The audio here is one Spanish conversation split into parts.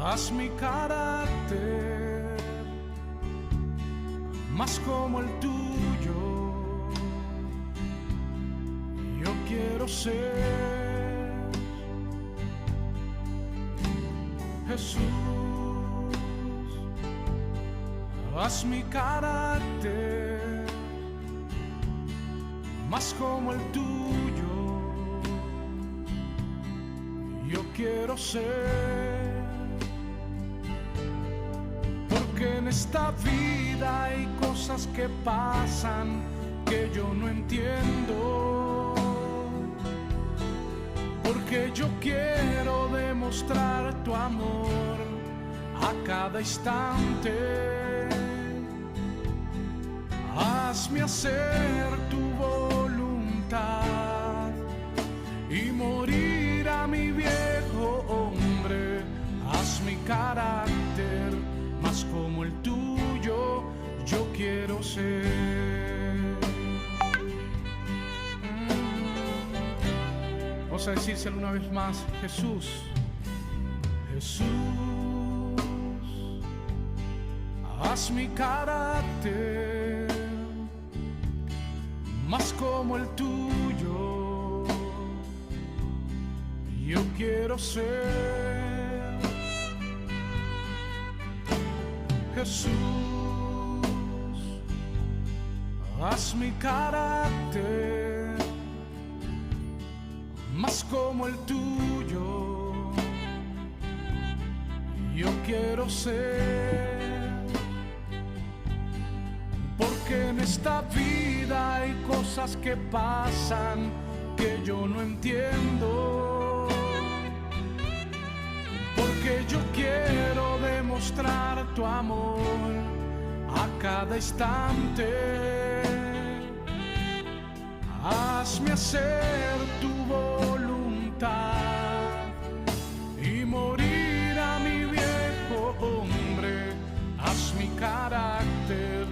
Haz mi carácter más como el tuyo. Yo quiero ser Jesús. Haz mi carácter más como el tuyo. Yo quiero ser, porque en esta vida hay cosas que pasan que yo no entiendo. Porque yo quiero demostrar tu amor a cada instante. Hazme hacer tu voluntad y morir a mi viejo hombre. Haz mi carácter más como el tuyo, yo quiero ser. Vamos a decírselo una vez más: Jesús, Jesús, haz mi carácter más como el tuyo. Yo quiero ser Jesús. Haz mi carácter más como el tuyo. Yo quiero ser, porque en esta vida hay cosas que pasan que yo no entiendo. Porque yo quiero demostrar tu amor a cada instante. Hazme hacer tu voluntad y morir a mi viejo hombre. Haz mi carácter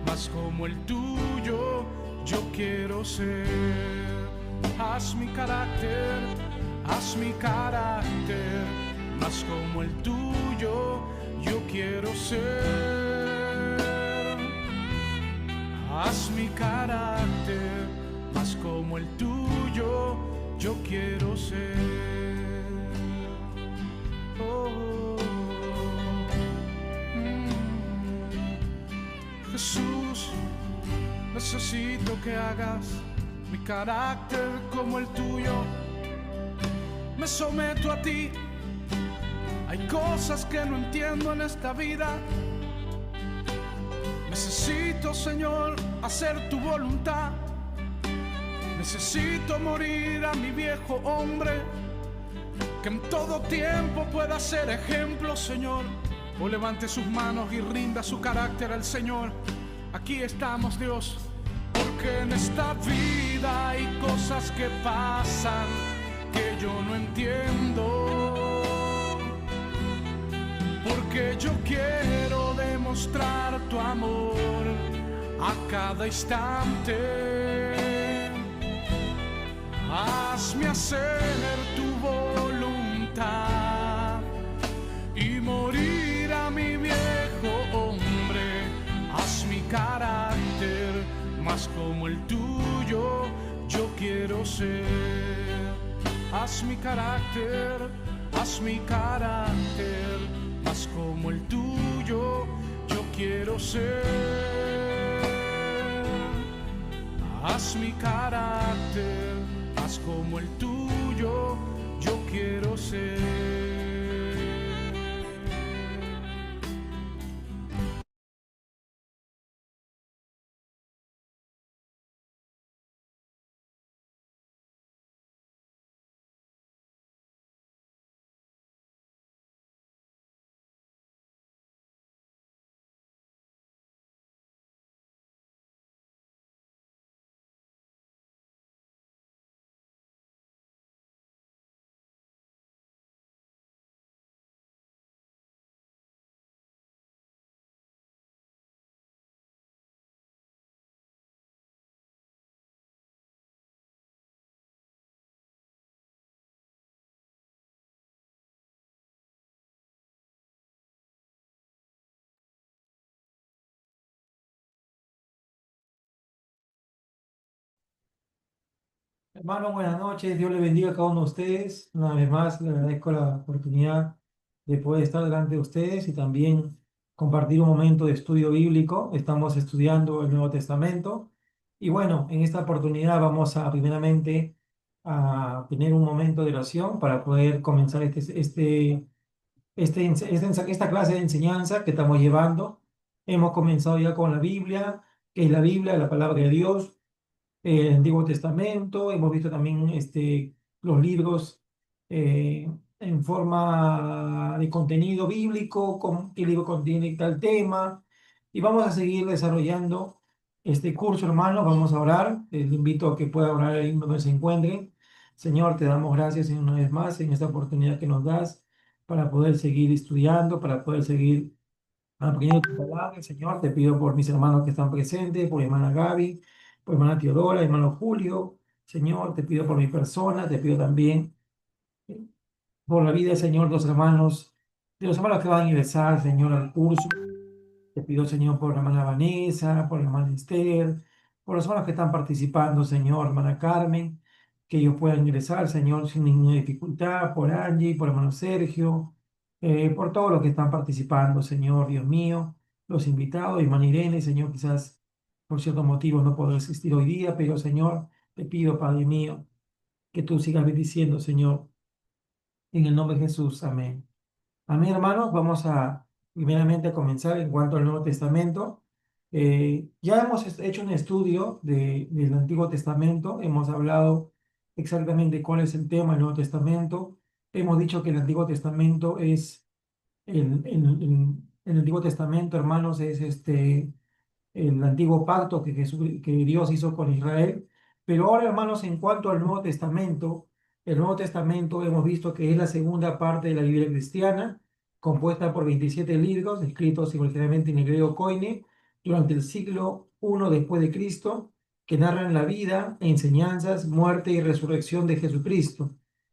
más como el tuyo, yo quiero ser. Haz mi carácter más como el tuyo, yo quiero ser. Haz mi carácter más como el tuyo, yo quiero ser. Oh, Jesús, necesito que hagas mi carácter como el tuyo. Me someto a ti. Hay cosas que no entiendo en esta vida. Necesito, Señor, hacer tu voluntad. Necesito morir a mi viejo hombre, que en todo tiempo pueda ser ejemplo, Señor. O levante sus manos y rinda su carácter al Señor. Aquí estamos, Dios, porque en esta vida hay cosas que pasan que yo no entiendo. Porque yo quiero demostrar tu amor a cada instante. Hazme hacer tu voluntad y morir a mi viejo hombre. Haz mi carácter más como el tuyo, yo quiero ser. Haz mi carácter más como el tuyo, yo quiero ser. Haz mi carácter más como el tuyo, yo quiero ser. Hermano, buenas noches. Dios le bendiga a cada uno de ustedes. Una vez más, le agradezco la oportunidad de poder estar delante de ustedes y también compartir un momento de estudio bíblico. Estamos estudiando el Nuevo Testamento. Y bueno, en esta oportunidad vamos a primeramente a tener un momento de oración para poder comenzar esta clase de enseñanza que estamos llevando. Hemos comenzado ya con la Biblia, que es la Biblia, la palabra de Dios, el Antiguo Testamento. Hemos visto también los libros en forma de contenido bíblico, qué libro contiene tal tema. Y vamos a seguir desarrollando este curso, hermano. Vamos a orar. Les invito a que pueda orar ahí donde se encuentren. Señor, te damos gracias una vez más en esta oportunidad que nos das para poder seguir estudiando, para poder seguir aprendiendo tu palabra. Señor, te pido por mis hermanos que están presentes, por mi hermana Gaby, por mi hermana Teodora, hermano Julio. Señor, te pido por mi persona, te pido también por la vida, Señor, de los hermanos que van a ingresar, Señor, al curso. Te pido, Señor, por la hermana Vanessa, por la hermana Esther, por los hermanos que están participando, Señor, hermana Carmen, que ellos puedan ingresar, Señor, sin ninguna dificultad, por Angie, por hermano Sergio, por todos los que están participando, Señor, Dios mío, los invitados, hermana Irene, Señor, quizás por ciertos motivos no podrá asistir hoy día, pero, Señor, te pido, Padre mío, que tú sigas bendiciendo, Señor, en el nombre de Jesús. Amén. Amén, hermanos. Vamos a primeramente a comenzar en cuanto al Nuevo Testamento. Ya hemos hecho un estudio del Antiguo Testamento. Hemos hablado exactamente cuál es el tema del Nuevo Testamento. Hemos dicho que el Antiguo Testamento es, el Antiguo Testamento, hermanos, es el antiguo pacto que Dios hizo con Israel. Pero ahora, hermanos, en cuanto al Nuevo Testamento, el Nuevo Testamento hemos visto que es la segunda parte de la Biblia cristiana, compuesta por 27 libros, escritos originalmente en el griego koine, durante el siglo I después de Cristo, que narran la vida, enseñanzas, muerte y resurrección de Jesucristo,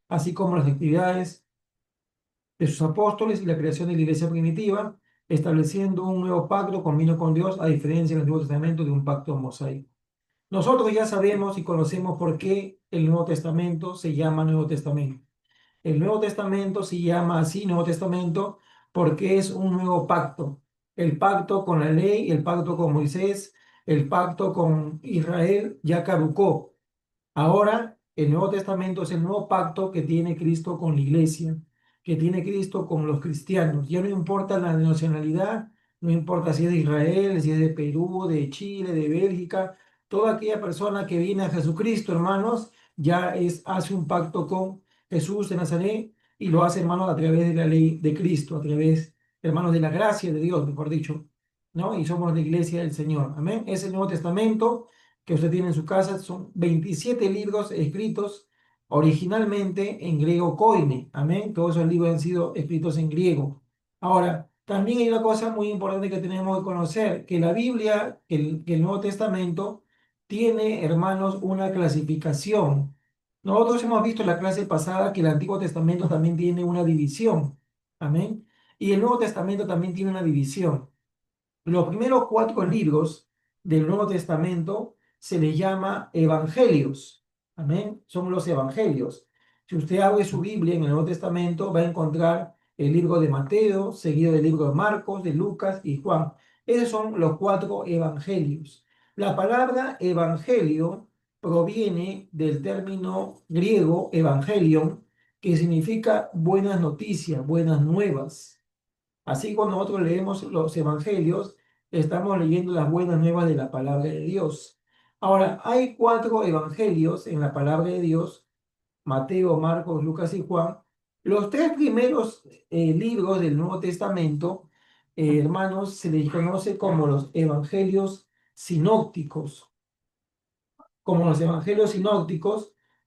así como las actividades de sus apóstoles y la creación de la iglesia primitiva, estableciendo un nuevo pacto con vino con Dios, a diferencia del Antiguo Testamento de un pacto mosaico. Nosotros ya sabemos y conocemos por qué el Nuevo Testamento se llama Nuevo Testamento. El Nuevo Testamento se llama así Nuevo Testamento porque es un nuevo pacto. El pacto con la ley, el pacto con Moisés, el pacto con Israel ya caducó. Ahora, el Nuevo Testamento es el nuevo pacto que tiene Cristo con la iglesia, que tiene Cristo con los cristianos. Ya no importa la nacionalidad, no importa si es de Israel, si es de Perú, de Chile, de Bélgica, toda aquella persona que viene a Jesucristo, hermanos, hace un pacto con Jesús de Nazaret y lo hace, hermanos, a través de la ley de Cristo, a través, hermanos, de la gracia de Dios, mejor dicho, ¿no? Y somos la iglesia del Señor. Amén. Es el Nuevo Testamento que usted tiene en su casa. Son 27 libros escritos originalmente en griego koine. Amén. Todos esos libros han sido escritos en griego. Ahora, también hay una cosa muy importante que tenemos que conocer, que la Biblia, que el Nuevo Testamento, tiene, hermanos, una clasificación. Nosotros hemos visto en la clase pasada que el Antiguo Testamento también tiene una división. Amén. Y el Nuevo Testamento también tiene una división. Los primeros cuatro libros del Nuevo Testamento se les llama evangelios. Amén. Son los evangelios. Si usted abre su Biblia en el Nuevo Testamento, va a encontrar el libro de Mateo, seguido del libro de Marcos, de Lucas y Juan. Esos son los cuatro evangelios. La palabra evangelio proviene del término griego evangelion, que significa buenas noticias, buenas nuevas. Así cuando nosotros leemos los evangelios, estamos leyendo las buenas nuevas de la palabra de Dios. Ahora, hay cuatro evangelios en la palabra de Dios: Mateo, Marcos, Lucas y Juan. Los tres primeros libros del Nuevo Testamento, hermanos, se les conoce como los evangelios sinópticos,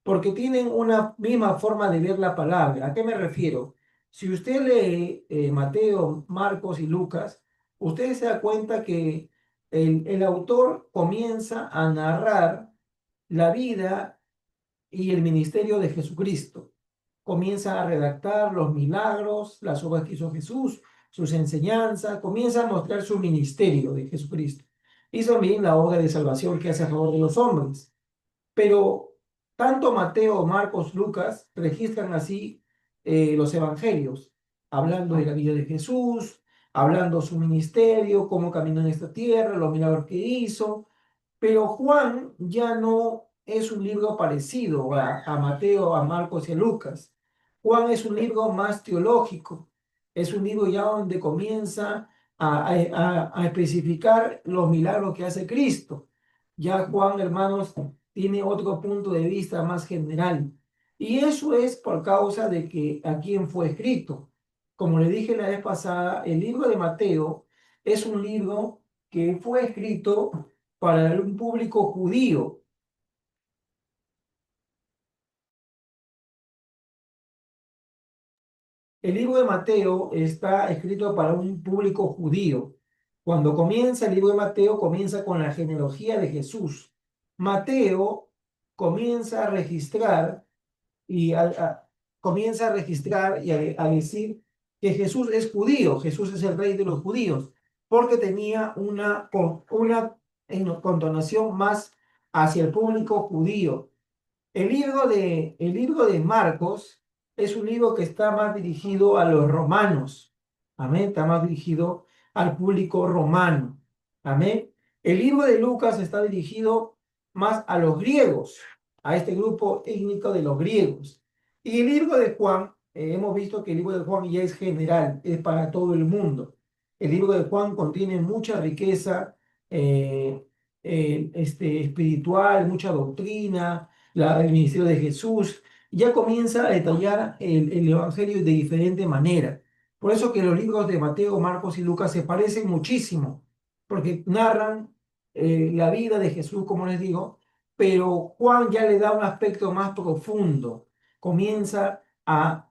porque tienen una misma forma de ver la palabra. ¿A qué me refiero? Si usted lee Mateo, Marcos y Lucas, usted se da cuenta que el autor comienza a narrar la vida y el ministerio de Jesucristo. Comienza a redactar los milagros, las obras que hizo Jesús, sus enseñanzas, comienza a mostrar su ministerio de Jesucristo. Y también la obra de salvación que hace a favor de los hombres. Pero Tanto Mateo, Marcos, Lucas registran así los evangelios, hablando de la vida de Jesús, hablando su ministerio, cómo caminó en esta tierra, los milagros que hizo. Pero Juan ya no es un libro parecido a Mateo, a Marcos y a Lucas. Juan es un libro más teológico, es un libro ya donde comienza a especificar los milagros que hace Cristo. Ya Juan, hermanos, tiene otro punto de vista más general. Y eso es por causa de que a quién fue escrito. Como le dije la vez pasada, el libro de Mateo es un libro que fue escrito para un público judío. El libro de Mateo está escrito para un público judío. Cuando comienza el libro de Mateo, comienza con la genealogía de Jesús. Mateo comienza a registrar comienza a registrar y a decir que Jesús es judío, Jesús es el rey de los judíos, porque tenía una connotación más hacia el público judío. El libro de Marcos es un libro que está más dirigido a los romanos. Amén. Está más dirigido al público romano. Amén. El libro de Lucas está dirigido más a los griegos, a este grupo étnico de los griegos. Y el libro de Juan, hemos visto que el libro de Juan ya es general, es para todo el mundo. El libro de Juan contiene mucha riqueza espiritual, mucha doctrina, el ministerio de Jesús, ya comienza a detallar el Evangelio de diferente manera. Por eso que los libros de Mateo, Marcos y Lucas se parecen muchísimo, porque narran la vida de Jesús, como les digo, pero Juan ya le da un aspecto más profundo, comienza a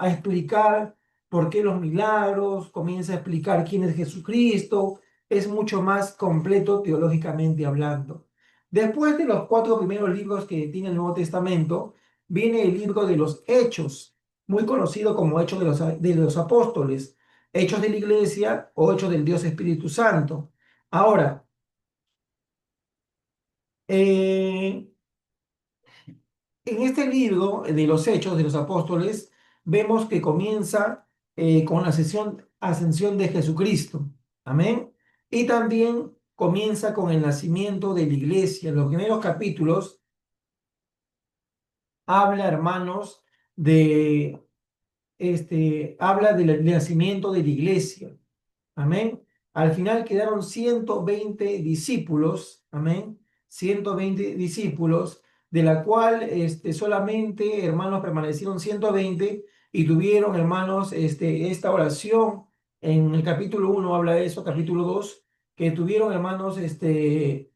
explicar por qué los milagros, comienza a explicar quién es Jesucristo, es mucho más completo teológicamente hablando. Después de los 4 primeros libros que tiene el Nuevo Testamento, viene el libro de los Hechos, muy conocido como Hechos de los Apóstoles, Hechos de la Iglesia o Hechos del Dios Espíritu Santo. Ahora, eh, en este libro de los Hechos de los Apóstoles, vemos que comienza con la ascensión de Jesucristo. Amén. Y también comienza con el nacimiento de la iglesia. En los primeros capítulos habla, hermanos, habla del nacimiento de la iglesia. Amén. Al final quedaron 120 discípulos. Amén. 120 discípulos, de la cual solamente, hermanos, permanecieron 120 y tuvieron, hermanos, esta oración. En el capítulo 1 habla de eso, capítulo 2, que tuvieron, hermanos, eh,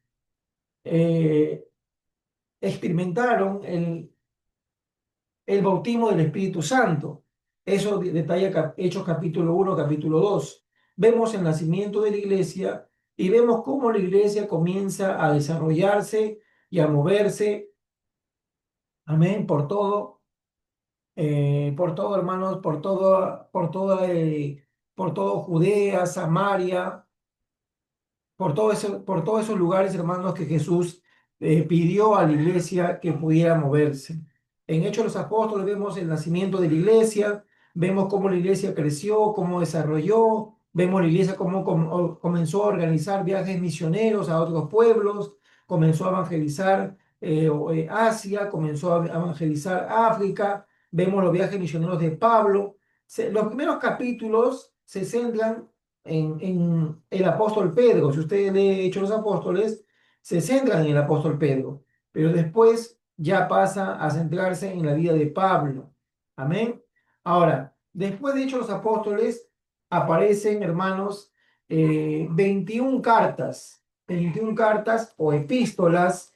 experimentaron el bautismo del Espíritu Santo. Eso detalla Hechos capítulo 1, capítulo 2. Vemos el nacimiento de la iglesia y vemos cómo la iglesia comienza a desarrollarse y a moverse, amén, por todo, hermanos, por todo Judea, Samaria, por todos esos lugares, hermanos, que Jesús pidió a la iglesia que pudiera moverse. En Hechos de los Apóstoles vemos el nacimiento de la iglesia, vemos cómo la iglesia creció, cómo desarrolló, vemos la iglesia cómo comenzó a organizar viajes misioneros a otros pueblos, comenzó a evangelizar Asia, comenzó a evangelizar África, vemos los viajes misioneros de Pablo. Los primeros capítulos se centran en el apóstol Pedro. Si usted lee Hechos de los Apóstoles, se centra en el apóstol Pedro, pero después ya pasa a centrarse en la vida de Pablo. Amén. Ahora, después de Hechos de los Apóstoles, aparecen, hermanos, 21 cartas o epístolas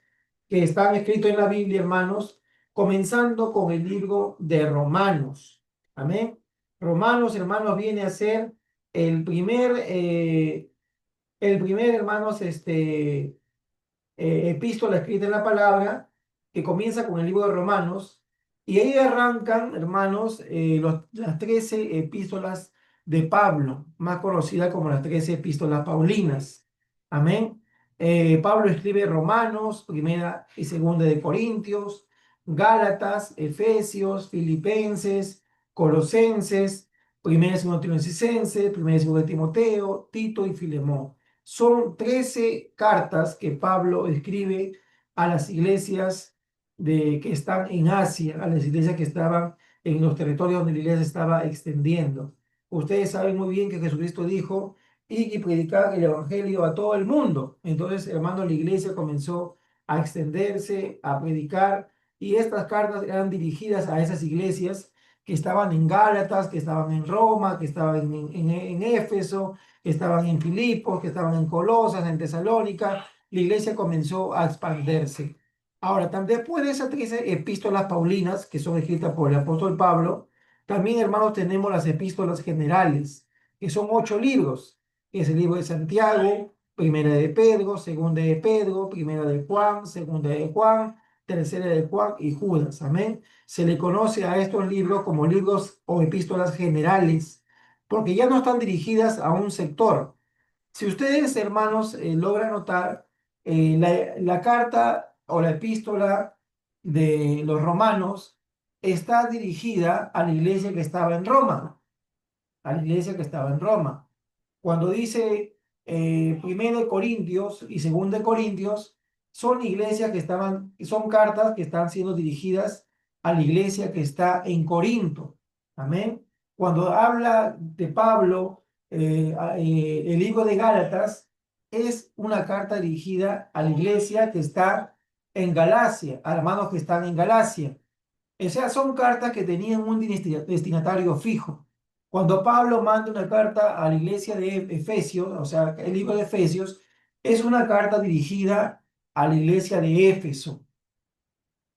que están escritas en la Biblia, hermanos, comenzando con el libro de Romanos. Amén. Romanos, hermanos, viene a ser el primer, hermanos, epístola escrita en la palabra, que comienza con el libro de Romanos, y ahí arrancan, hermanos, las 13 epístolas de Pablo, más conocidas como las 13 epístolas paulinas. Amén. Pablo escribe Romanos, primera y segunda de Corintios, Gálatas, Efesios, Filipenses, Colosenses, primera y segunda de Tesalonicenses, primera y segunda de Timoteo, Tito y Filemón. Son 13 cartas que Pablo escribe a las iglesias que están en Asia, a las iglesias que estaban en los territorios donde la iglesia se estaba extendiendo. Ustedes saben muy bien que Jesucristo dijo y predicar el evangelio a todo el mundo. Entonces, hermano, la iglesia comenzó a extenderse, a predicar, y estas cartas eran dirigidas a esas iglesias que estaban en Gálatas, que estaban en Roma, que estaban en Éfeso, que estaban en Filipos, que estaban en Colosas, en Tesalónica. La iglesia comenzó a expandirse. Ahora, después de esas 13 epístolas paulinas que son escritas por el apóstol Pablo, también, hermanos, tenemos las epístolas generales, que son 8 libros, que es el libro de Santiago, primera de Pedro, segunda de Pedro, primera de Juan, segunda de Juan, tercera de Juan y Judas. Amén. Se le conoce a estos libros como libros o epístolas generales, porque ya no están dirigidas a un sector. Si ustedes, hermanos, logran notar, la carta o la epístola de los romanos está dirigida a la iglesia que estaba en Roma, a la iglesia que estaba en Roma. Cuando dice primero de Corintios y segundo de Corintios, son iglesias que son cartas que están siendo dirigidas a la iglesia que está en Corinto. Amén. Cuando habla de Pablo, el libro de Gálatas es una carta dirigida a la iglesia que está en Galacia, a hermanos que están en Galacia. O sea, son cartas que tenían un destinatario fijo. Cuando Pablo manda una carta a la iglesia de Efesios, o sea, el libro de Efesios, es una carta dirigida a la iglesia de Éfeso.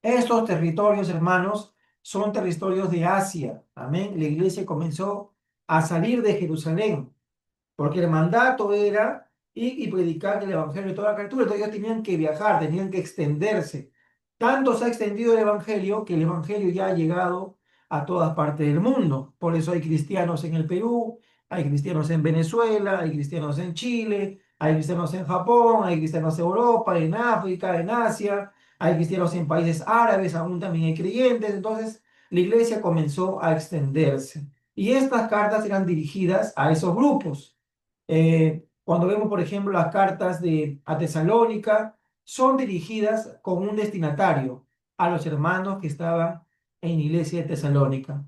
Estos territorios, hermanos, son territorios de Asia. Amén. La iglesia comenzó a salir de Jerusalén porque el mandato era ir y predicar el evangelio de toda la criatura. Entonces ellos tenían que viajar, tenían que extenderse. Tanto se ha extendido el evangelio que el evangelio ya ha llegado a todas partes del mundo. Por eso hay cristianos en el Perú, hay cristianos en Venezuela, hay cristianos en Chile, hay cristianos en Japón, hay cristianos en Europa, en África, en Asia, hay cristianos en países árabes, aún también hay creyentes. Entonces la iglesia comenzó a extenderse. Y estas cartas eran dirigidas a esos grupos. Cuando vemos, por ejemplo, las cartas a Tesalónica, son dirigidas con un destinatario, a los hermanos que estaban en la iglesia de Tesalónica.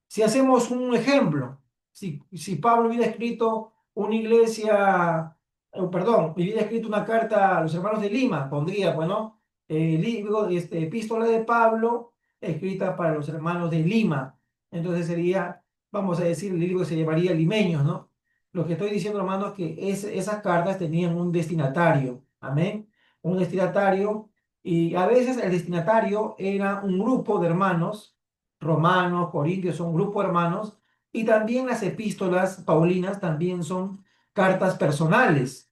Si hacemos un ejemplo, si Pablo hubiera escrito una iglesia, perdón, hubiera escrito una carta a los hermanos de Lima, pondría, bueno, libro, epístola de Pablo, escrita para los hermanos de Lima. Entonces sería, vamos a decir, el libro se llamaría Limeños, ¿no? Lo que estoy diciendo, hermanos, es que esas cartas tenían un destinatario, amén, un destinatario, y a veces el destinatario era un grupo de hermanos, romanos, corintios, son un grupo de hermanos, y también las epístolas paulinas también son cartas personales,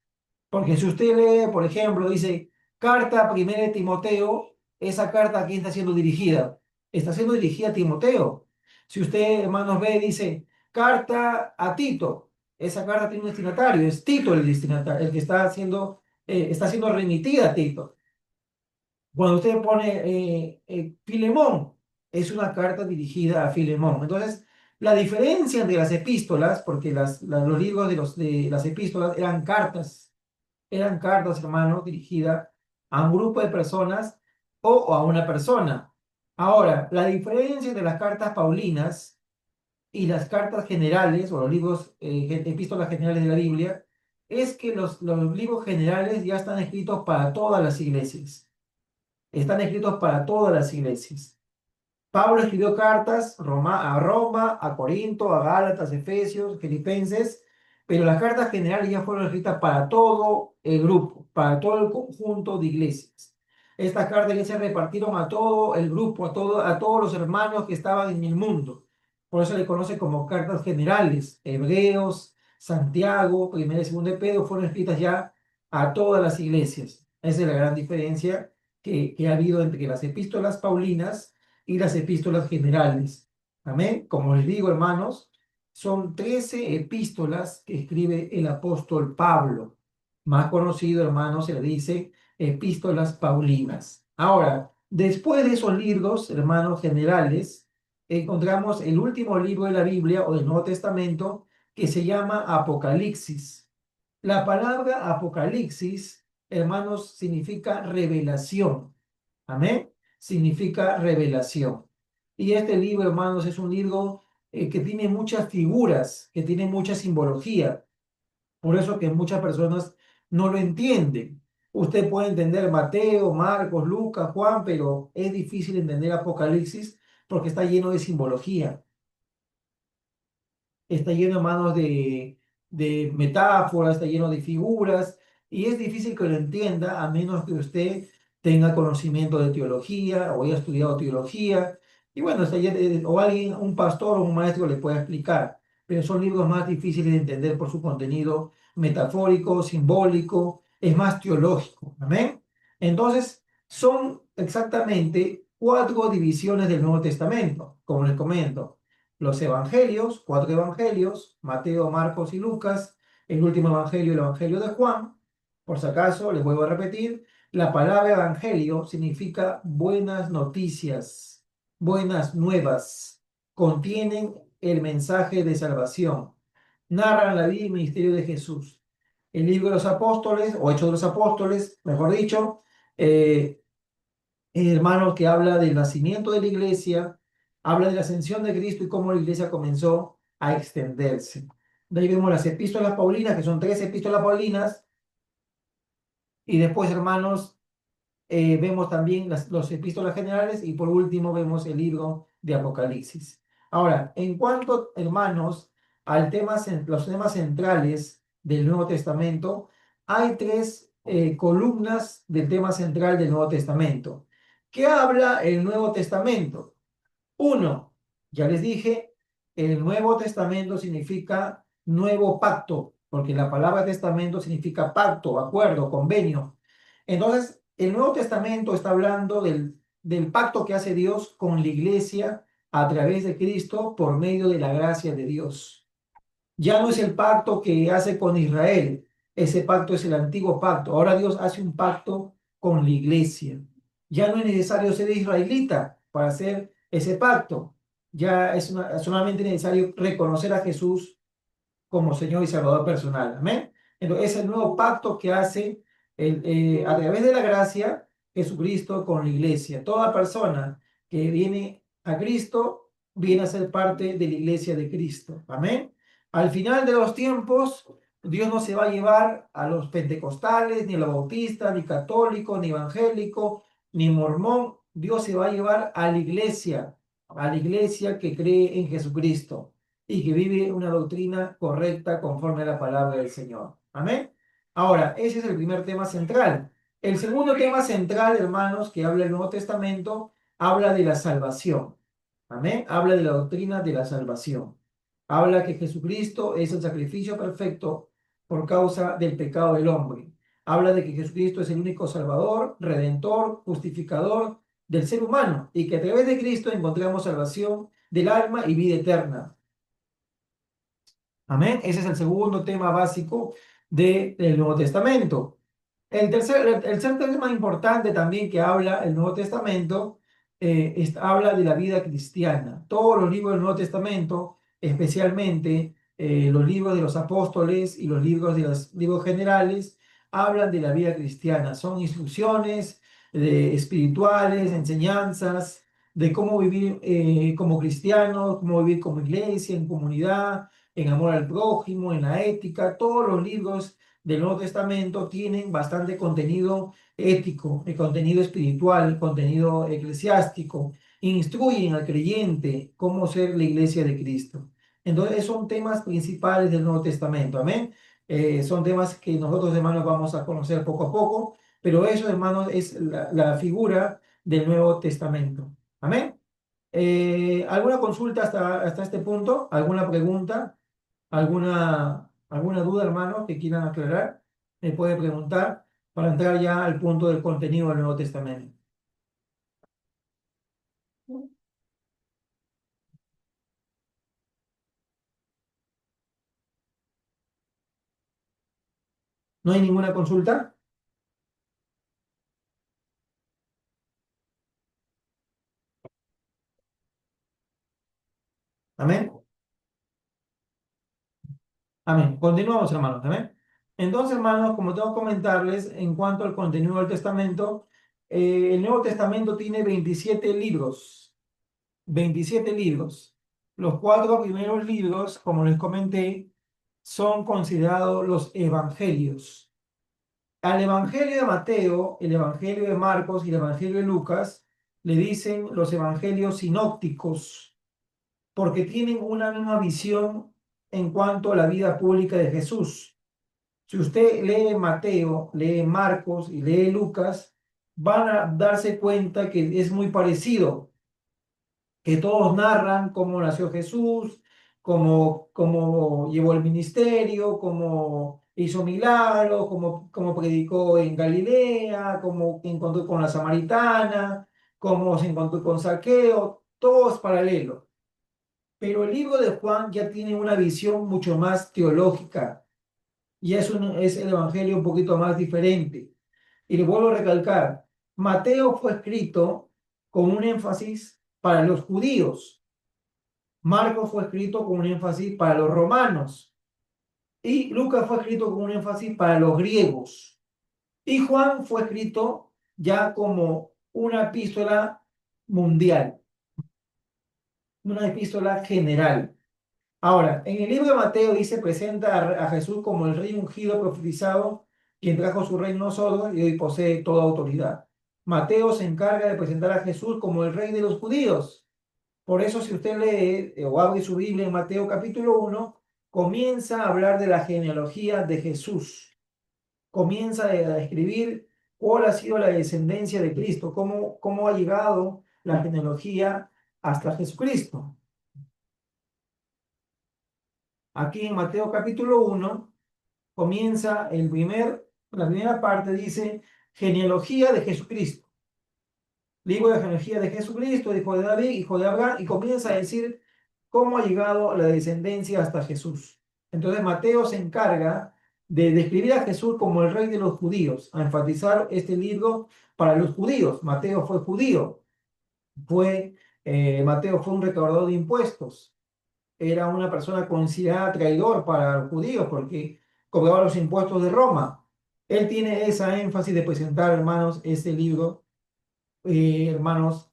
porque si usted lee, por ejemplo, dice carta primera de Timoteo, esa carta a quién está siendo dirigida, está siendo dirigida a Timoteo. Si usted, hermanos, ve, dice carta a Tito, esa carta tiene un destinatario, es Tito el destinatario, el que está siendo remitida a Tito. Cuando usted pone Filemón, es una carta dirigida a Filemón. Entonces, la diferencia entre las epístolas, porque los libros de las epístolas eran cartas, hermano, dirigidas a un grupo de personas o a una persona. Ahora, la diferencia entre las cartas paulinas y las cartas generales o los libros, epístolas generales de la Biblia, es que los libros generales ya están escritos para todas las iglesias. Están escritos para todas las iglesias. Pablo escribió cartas a Roma, a Corinto, a Gálatas, Efesios, Filipenses, pero las cartas generales ya fueron escritas para todo el grupo, para todo el conjunto de iglesias. Estas cartas ya se repartieron a todo el grupo, a todos los hermanos que estaban en el mundo. Por eso le conoce como cartas generales. Hebreos, Santiago, primera y segunda de Pedro fueron escritas ya a todas las iglesias. Esa es la gran diferencia que ha habido entre las epístolas paulinas y las epístolas generales. Amén. Como les digo, hermanos, son 13 epístolas que escribe el apóstol Pablo. Más conocido, hermanos, se le dice epístolas paulinas. Ahora, después de esos libros, hermanos generales, encontramos el último libro de la Biblia o del Nuevo Testamento que se llama Apocalipsis. La palabra Apocalipsis, hermanos, significa revelación. Amén. Significa revelación. Y este libro, hermanos, es un libro que tiene muchas figuras, que tiene mucha simbología. Por eso que muchas personas no lo entienden. Usted puede entender Mateo, Marcos, Lucas, Juan, pero es difícil entender Apocalipsis porque está lleno de simbología, está lleno, hermanos, de metáforas, está lleno de figuras, y es difícil que lo entienda a menos que usted tenga conocimiento de teología o haya estudiado teología, y bueno, o alguien, un pastor o un maestro le pueda explicar, pero son libros más difíciles de entender por su contenido metafórico, simbólico, es más teológico, ¿amén? Entonces, son exactamente cuatro divisiones del Nuevo Testamento, como les comento los evangelios, cuatro evangelios, Mateo, Marcos y Lucas, el último evangelio, el evangelio de Juan. Por si acaso, les vuelvo a repetir, la palabra evangelio significa buenas noticias, buenas nuevas, contienen el mensaje de salvación, narran la vida y ministerio de Jesús. El libro de los apóstoles, o Hechos de los Apóstoles, mejor dicho, eh, hermano, que habla del nacimiento de la iglesia, habla de la ascensión de Cristo y cómo la iglesia comenzó a extenderse. De ahí vemos las epístolas paulinas, que son tres epístolas paulinas, y después, hermanos, vemos también los epístolas generales y por último vemos el libro de Apocalipsis. Ahora, en cuanto, hermanos, los temas centrales del Nuevo Testamento, hay tres columnas del tema central del Nuevo Testamento. ¿Qué habla el Nuevo Testamento? Uno, ya les dije, el Nuevo Testamento significa nuevo pacto, porque la palabra testamento significa pacto, acuerdo, convenio. Entonces, el Nuevo Testamento está hablando del pacto que hace Dios con la iglesia a través de Cristo por medio de la gracia de Dios. Ya no es el pacto que hace con Israel, ese pacto es el antiguo pacto. Ahora Dios hace un pacto con la iglesia. Ya no es necesario ser israelita para hacer ese pacto. Ya es solamente necesario reconocer a Jesús como Señor y Salvador personal. Amén. Entonces, es el nuevo pacto que hace a través de la gracia Jesucristo con la iglesia. Toda persona que viene a Cristo viene a ser parte de la iglesia de Cristo. Amén. Al final de los tiempos, Dios no se va a llevar a los pentecostales, ni a los bautistas, ni católicos, ni evangélicos, ni mormón. Dios se va a llevar a la iglesia que cree en Jesucristo y que vive una doctrina correcta conforme a la palabra del Señor. Amén. Ahora, ese es el primer tema central. El segundo tema central, hermanos, que habla el Nuevo Testamento, habla de la salvación. Amén. Habla de la doctrina de la salvación. Habla que Jesucristo es el sacrificio perfecto por causa del pecado del hombre. Habla de que Jesucristo es el único Salvador, Redentor, justificador del ser humano y que a través de Cristo encontramos salvación del alma y vida eterna. Amén. Ese es el segundo tema básico del Nuevo Testamento. El tercer tema importante también que habla el Nuevo Testamento, habla de la vida cristiana. Todos los libros del Nuevo Testamento, especialmente los libros de los apóstoles y los libros de los libros generales, hablan de la vida cristiana. Son instrucciones espirituales, enseñanzas de cómo vivir como cristianos, cómo vivir como iglesia, en comunidad, en amor al prójimo, en la ética. Todos los libros del Nuevo Testamento tienen bastante contenido ético, contenido espiritual, contenido eclesiástico, instruyen al creyente cómo ser la iglesia de Cristo. Entonces, son temas principales del Nuevo Testamento, amén. Son temas que nosotros, hermanos, vamos a conocer poco a poco, pero eso, hermanos, es la figura del Nuevo Testamento, amén. ¿Alguna consulta hasta este punto? ¿Alguna pregunta? ¿Alguna duda, hermano, que quieran aclarar? Me puede preguntar para entrar ya al punto del contenido del Nuevo Testamento. ¿No hay ninguna consulta? Amén. Amén. Continuamos, hermanos. Amén. Entonces, hermanos, como tengo que comentarles en cuanto al contenido del Testamento, el Nuevo Testamento tiene 27 libros. 27 libros. Los cuatro primeros libros, como les comenté, son considerados los evangelios. Al Evangelio de Mateo, el Evangelio de Marcos y el Evangelio de Lucas le dicen los evangelios sinópticos, porque tienen una misma visión en cuanto a la vida pública de Jesús. Si usted lee Mateo, lee Marcos y lee Lucas, van a darse cuenta que es muy parecido, que todos narran cómo nació Jesús, cómo llevó el ministerio, cómo hizo milagros, cómo predicó en Galilea, cómo encontró con la samaritana, cómo se encontró con Zaqueo, todo es paralelo. Pero el libro de Juan ya tiene una visión mucho más teológica y es el evangelio un poquito más diferente. Y le vuelvo a recalcar, Mateo fue escrito con un énfasis para los judíos, Marcos fue escrito con un énfasis para los romanos y Lucas fue escrito con un énfasis para los griegos. Y Juan fue escrito ya como una epístola mundial, una epístola general. Ahora, en el libro de Mateo dice, presenta a Jesús como el rey ungido, profetizado, quien trajo su reino a nosotros y hoy posee toda autoridad. Mateo se encarga de presentar a Jesús como el rey de los judíos. Por eso, si usted lee o abre su Biblia en Mateo capítulo 1, comienza a hablar de la genealogía de Jesús. Comienza a describir cuál ha sido la descendencia de Cristo, cómo ha llegado la genealogía hasta Jesucristo. Aquí en Mateo capítulo 1 comienza la primera parte dice genealogía de Jesucristo. Libro de genealogía de Jesucristo, hijo de David, hijo de Abraham, y comienza a decir cómo ha llegado la descendencia hasta Jesús. Entonces Mateo se encarga de describir a Jesús como el rey de los judíos, a enfatizar este libro para los judíos. Mateo fue judío, Mateo fue un recaudador de impuestos, era una persona considerada traidor para los judíos porque cobraba los impuestos de Roma. Él tiene esa énfasis de presentar, hermanos, este libro, hermanos,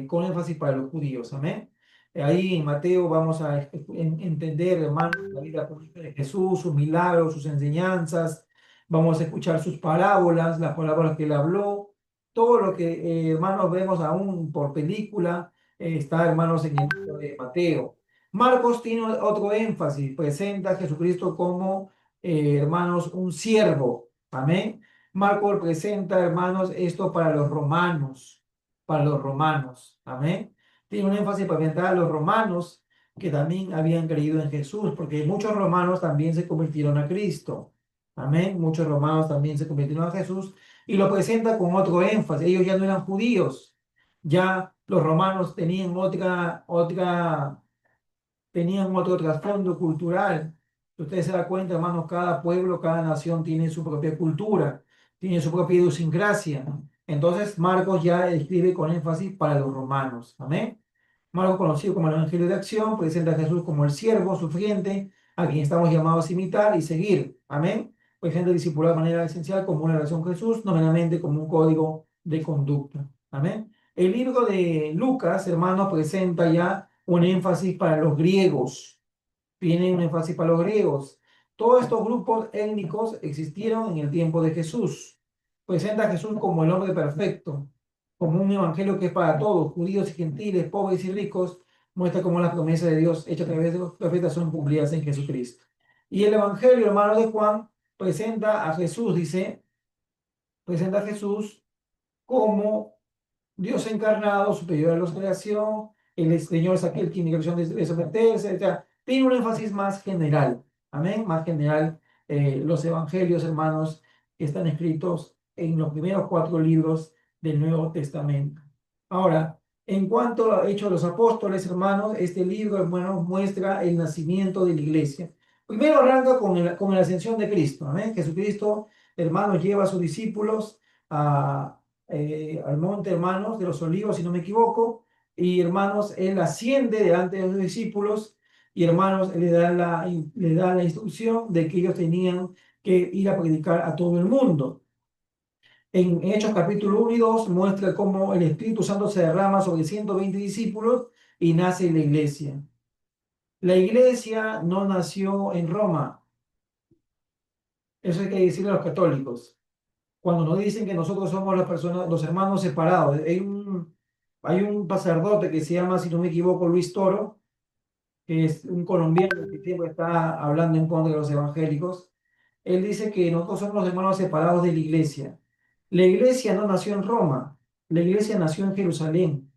con énfasis para los judíos. Amén. Ahí en Mateo vamos a entender, hermanos, la vida pública de Jesús, sus milagros, sus enseñanzas. Vamos a escuchar sus parábolas, las palabras que él habló. Todo lo que, hermanos, vemos aún por película, está, hermanos, en el libro de Mateo. Marcos tiene otro énfasis, presenta a Jesucristo como, hermanos, un siervo. Amén. Marcos presenta, hermanos, esto para los romanos, amén. Tiene un énfasis para presentar a los romanos que también habían creído en Jesús, porque muchos romanos también se convirtieron a Cristo, amén. Muchos romanos también se convirtieron a Jesús y lo presenta con otro énfasis. Ellos ya no eran judíos, ya los romanos tenían otro trasfondo cultural. Si ustedes se dan cuenta, hermanos, cada pueblo, cada nación tiene su propia cultura, tiene su propia idiosincrasia. Entonces, Marcos ya escribe con énfasis para los romanos. Amén. Marcos, conocido como el Evangelio de Acción, presenta a Jesús como el siervo sufriente, a quien estamos llamados a imitar y seguir. Amén. Presenta el discipulado de manera esencial como una relación con Jesús, no meramente como un código de conducta. Amén. El libro de Lucas, hermanos, presenta ya un énfasis para los griegos. Tiene un énfasis para los griegos. Todos estos grupos étnicos existieron en el tiempo de Jesús. Presenta a Jesús como el hombre perfecto, como un evangelio que es para todos, judíos y gentiles, pobres y ricos, muestra cómo las promesas de Dios hechas a través de los profetas son cumplidas en Jesucristo. Y el evangelio, hermano de Juan, presenta a Jesús, presenta a Jesús como Dios encarnado, superior a la creación, el Señor es aquel que tiene creación de someterse, o sea, tiene un énfasis más general, amén, más general. Los evangelios, hermanos, están escritos en los primeros 4 libros del Nuevo Testamento. Ahora, en cuanto a Hechos de los Apóstoles, hermanos, este libro, hermanos, muestra el nacimiento de la iglesia. Primero arranca con la ascensión de Cristo. Amén. Jesucristo, hermanos, lleva a sus discípulos al monte, hermanos, de los olivos, si no me equivoco. Y hermanos, él asciende delante de los discípulos y hermanos, él le da la instrucción de que ellos tenían que ir a predicar a todo el mundo. En Hechos capítulo 1 y 2 muestra cómo el Espíritu Santo se derrama sobre 120 discípulos y nace la iglesia. La iglesia no nació en Roma, eso hay que decirle a los católicos. Cuando nos dicen que nosotros somos las personas, los hermanos separados, hay un sacerdote que se llama, si no me equivoco, Luis Toro, que es un colombiano que siempre está hablando en contra de los evangélicos. Él dice que nosotros somos los hermanos separados de la iglesia. La iglesia no nació en Roma, la iglesia nació en Jerusalén.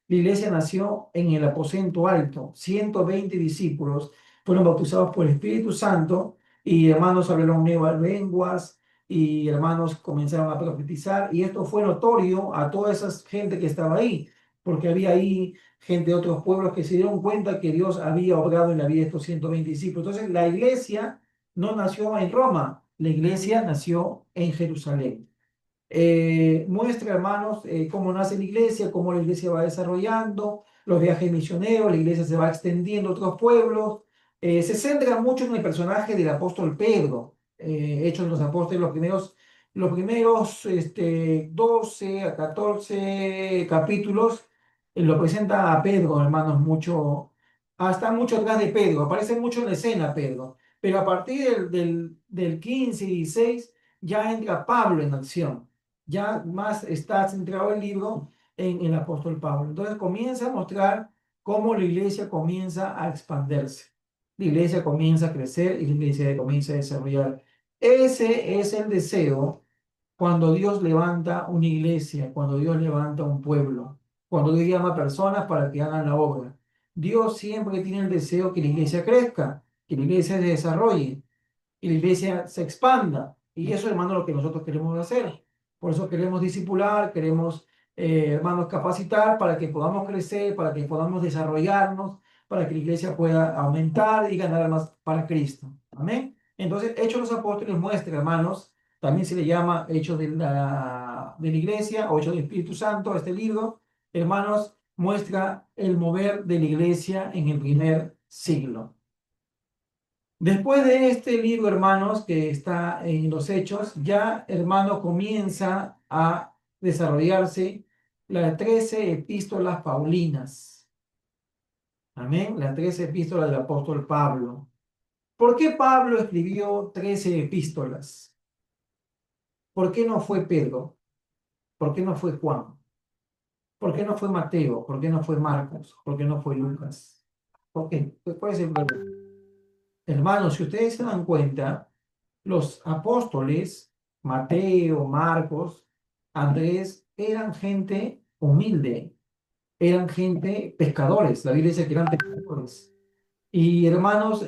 La iglesia nació en el aposento alto. 120 discípulos fueron bautizados por el Espíritu Santo y hermanos hablaron nuevas lenguas y hermanos comenzaron a profetizar. Y esto fue notorio a toda esa gente que estaba ahí, porque había ahí gente de otros pueblos que se dieron cuenta que Dios había obrado en la vida de estos 120 discípulos. Entonces, la iglesia no nació en Roma, la iglesia nació en Jerusalén. Muestra, hermanos, cómo nace la iglesia, cómo la iglesia va desarrollando, los viajes misioneros, la iglesia se va extendiendo a otros pueblos. Se centra mucho en el personaje del apóstol Pedro, Hechos de los Apóstoles, los primeros 12 a 14 capítulos, lo presenta a Pedro, hermanos, está mucho atrás de Pedro, aparece mucho en la escena Pedro, pero a partir del 15 y 16 ya entra Pablo en acción, ya más está centrado el libro en el apóstol Pablo. Entonces comienza a mostrar cómo la iglesia comienza a expandirse. La iglesia comienza a crecer y la iglesia comienza a desarrollar. Ese es el deseo cuando Dios levanta una iglesia, cuando Dios levanta un pueblo, cuando Dios llama a personas para que hagan la obra. Dios siempre tiene el deseo que la iglesia crezca, que la iglesia se desarrolle y la iglesia se expanda. Y eso, hermano, es lo que nosotros queremos hacer. Por eso queremos discipular, queremos, hermanos, capacitar para que podamos crecer, para que podamos desarrollarnos, para que la iglesia pueda aumentar y ganar más para Cristo. Amén. Entonces, Hechos de los Apóstoles muestra, hermanos, también se le llama Hechos de la Iglesia o Hechos del Espíritu Santo, este libro, hermanos, muestra el mover de la iglesia en el primer siglo. Después de este libro, hermanos, que está en los Hechos, ya, hermano, comienza a desarrollarse las 13 epístolas paulinas. Amén. Las 13 epístolas del apóstol Pablo. ¿Por qué Pablo escribió 13 epístolas? ¿Por qué no fue Pedro? ¿Por qué no fue Juan? ¿Por qué no fue Mateo? ¿Por qué no fue Marcos? ¿Por qué no fue Lucas? ¿Por qué? ¿Cuál es el problema? Hermanos, si ustedes se dan cuenta, los apóstoles, Mateo, Marcos, Andrés, eran gente humilde, eran gente pescadores. La Biblia dice que eran pescadores. Y hermanos,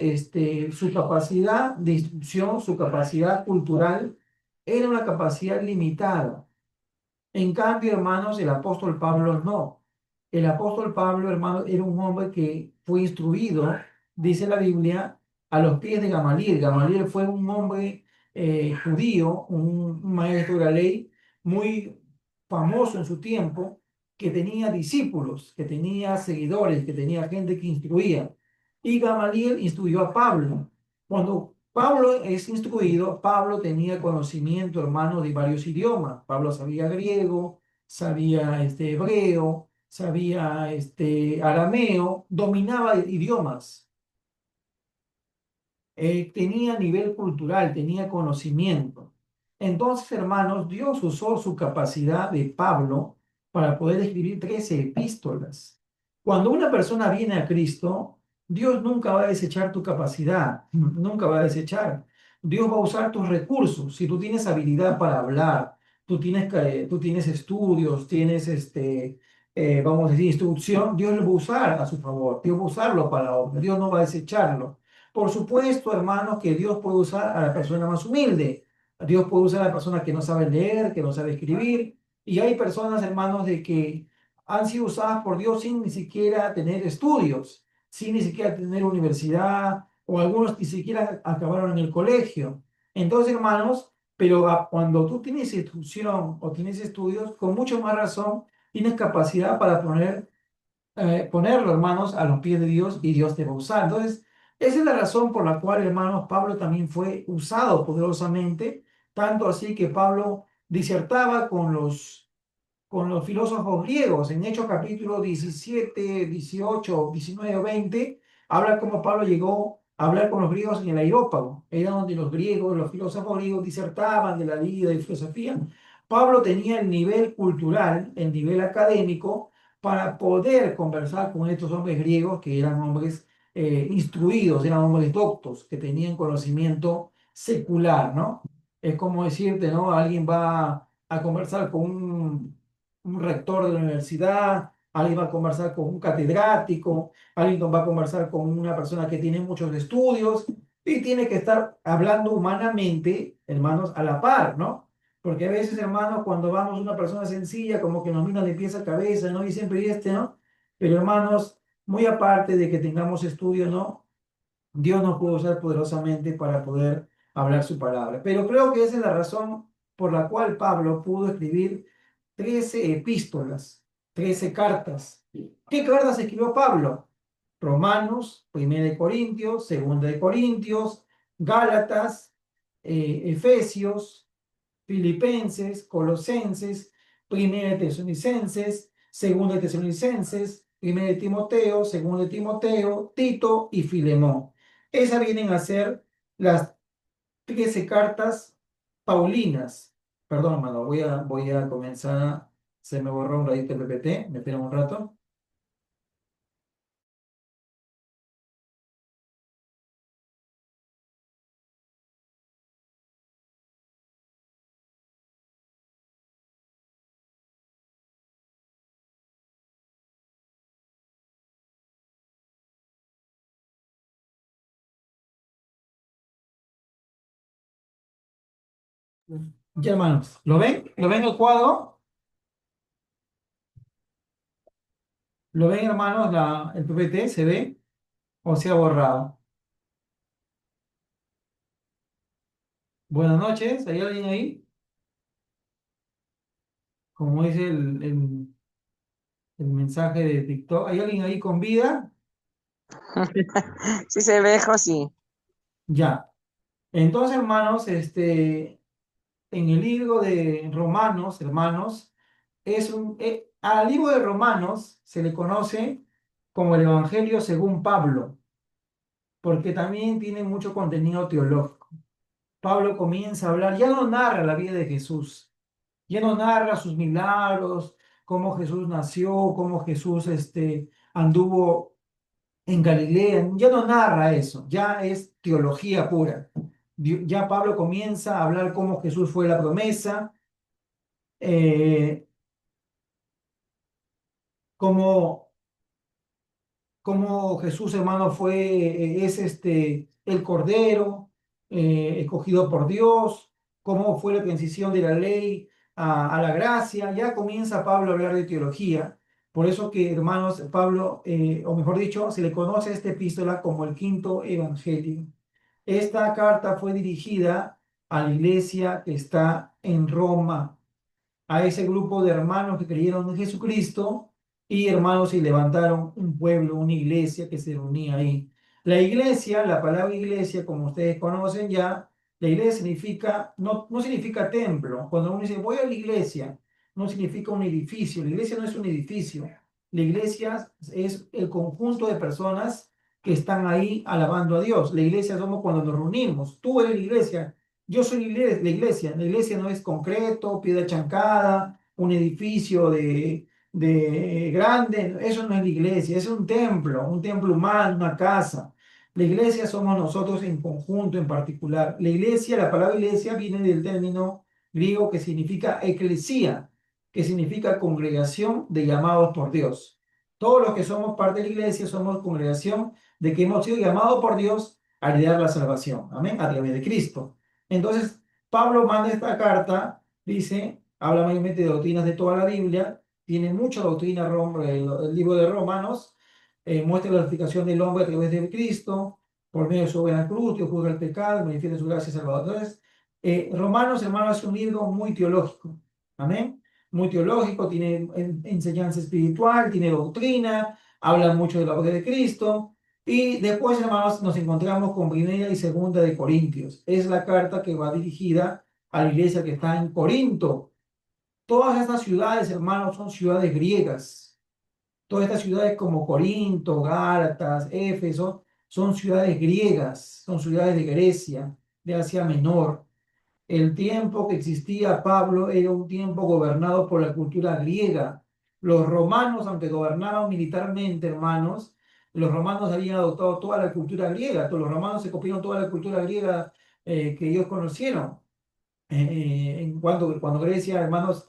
su capacidad de instrucción, su capacidad cultural, era una capacidad limitada. En cambio, hermanos, el apóstol Pablo no. El apóstol Pablo, hermano, era un hombre que fue instruido, dice la Biblia, a los pies de Gamaliel. Gamaliel fue un hombre judío, un maestro de la ley muy famoso en su tiempo, que tenía discípulos, que tenía seguidores, que tenía gente que instruía. Y Gamaliel instruyó a Pablo. Cuando Pablo es instruido, Pablo tenía conocimiento, hermano, de varios idiomas. Pablo sabía griego, sabía hebreo, sabía arameo, dominaba idiomas. Tenía nivel cultural, tenía conocimiento. Entonces, hermanos, Dios usó su capacidad de Pablo para poder escribir 13 epístolas. Cuando una persona viene a Cristo, Dios nunca va a desechar tu capacidad, nunca va a desechar. Dios va a usar tus recursos. Si tú tienes habilidad para hablar, tú tienes estudios, tienes, vamos a decir, instrucción, Dios lo va a usar a su favor. Dios va a usarlo para la obra. Dios no va a desecharlo. Por supuesto, hermanos, que Dios puede usar a la persona más humilde. Dios puede usar a la persona que no sabe leer, que no sabe escribir. Y hay personas, hermanos, de que han sido usadas por Dios sin ni siquiera tener estudios, sin ni siquiera tener universidad o algunos ni siquiera acabaron en el colegio. Entonces, hermanos, pero cuando tú tienes instrucción o tienes estudios, con mucho más razón, tienes capacidad para ponerlo, hermanos, a los pies de Dios y Dios te va a usar. Entonces, esa es la razón por la cual, hermanos, Pablo también fue usado poderosamente, tanto así que Pablo disertaba con los filósofos griegos. En Hechos capítulo 17, 18, 19 o 20, habla cómo Pablo llegó a hablar con los griegos en el Areópago. Era donde los griegos, los filósofos griegos disertaban de la vida y filosofía. Pablo tenía el nivel cultural, el nivel académico, para poder conversar con estos hombres griegos que eran hombres instruidos, eran hombres doctos, que tenían conocimiento secular, ¿no? Es como decirte, ¿no? Alguien va a conversar con un rector de la universidad, alguien va a conversar con un catedrático, alguien va a conversar con una persona que tiene muchos estudios y tiene que estar hablando humanamente, hermanos, a la par, ¿no? Porque a veces, hermanos, cuando vamos a una persona sencilla, como que nos mira de pies a cabeza, ¿no? Y siempre y ¿no? Pero, hermanos, muy aparte de que tengamos estudio, ¿no? Dios nos puede usar poderosamente para poder hablar su palabra. Pero creo que esa es la razón por la cual Pablo pudo escribir 13 epístolas, 13 cartas. ¿Qué cartas escribió Pablo? Romanos, Primera de Corintios, Segunda de Corintios, Gálatas, Efesios, Filipenses, Colosenses, Primera de Tesalonicenses, Segunda de Tesalonicenses, Primera de Timoteo, Segunda de Timoteo, Tito y Filemón. Esas vienen a ser las 13 cartas paulinas. Perdón, hermano, voy a comenzar. Se me borró un ratito el PPT, me espera un rato. Ya, hermanos, ¿lo ven? ¿Lo ven el cuadro? ¿Lo ven, hermanos, el PPT? ¿Se ve o se ha borrado? Buenas noches, ¿hay alguien ahí? Como dice el mensaje de TikTok. ¿Hay alguien ahí con vida? Sí se ve, José. Ya. Entonces, hermanos, en el libro de Romanos, hermanos, al libro de Romanos se le conoce como el Evangelio según Pablo, porque también tiene mucho contenido teológico. Pablo comienza a hablar, ya no narra la vida de Jesús, ya no narra sus milagros, cómo Jesús nació, cómo Jesús anduvo en Galilea, ya no narra eso, ya es teología pura. Ya Pablo comienza a hablar cómo Jesús fue la promesa, eh, cómo, cómo Jesús, hermano, es el Cordero escogido por Dios, cómo fue la transición de la ley a la gracia. Ya comienza Pablo a hablar de teología. Por eso que, hermanos, Pablo, o mejor dicho, se le conoce a esta epístola como el quinto evangelio. Esta carta fue dirigida a la iglesia que está en Roma, a ese grupo de hermanos que creyeron en Jesucristo y hermanos y levantaron un pueblo, una iglesia que se reunía ahí. La iglesia, la palabra iglesia, como ustedes conocen ya, la iglesia significa, no significa templo. Cuando uno dice voy a la iglesia, no significa un edificio. La iglesia no es un edificio. La iglesia es el conjunto de personas que están ahí alabando a Dios. La iglesia somos cuando nos reunimos. Tú eres la iglesia, yo soy la iglesia. La iglesia no es concreto, piedra chancada, un edificio de grande. Eso no es la iglesia, es un templo humano, una casa. La iglesia somos nosotros en conjunto, en particular. La iglesia, la palabra iglesia viene del término griego que significa eclesía, que significa congregación de llamados por Dios. Todos los que somos parte de la iglesia somos congregación de que hemos sido llamados por Dios a heredar la salvación. Amén, a través de Cristo. Entonces, Pablo manda esta carta, dice, habla mayormente de doctrinas de toda la Biblia, tiene mucha doctrina, el libro de Romanos, muestra la explicación del hombre a través de Cristo, por medio de su obra en la cruz, Dios juzga el pecado, manifiesta su gracia salvadora. Entonces, Romanos, hermanos, es un libro muy teológico. Amén. Muy teológico, tiene enseñanza espiritual, tiene doctrina, habla mucho de la obra de Cristo. Y después, hermanos, nos encontramos con Primera y Segunda de Corintios. Es la carta que va dirigida a la iglesia que está en Corinto. Todas estas ciudades, hermanos, son ciudades griegas. Todas estas ciudades como Corinto, Gálatas, Éfeso, son ciudades griegas, son ciudades de Grecia, de Asia Menor. El tiempo que existía Pablo era un tiempo gobernado por la cultura griega. Los romanos, aunque gobernaban militarmente, hermanos, los romanos habían adoptado toda la cultura griega. Todos los romanos se copiaron toda la cultura griega que ellos conocieron cuando Grecia, hermanos,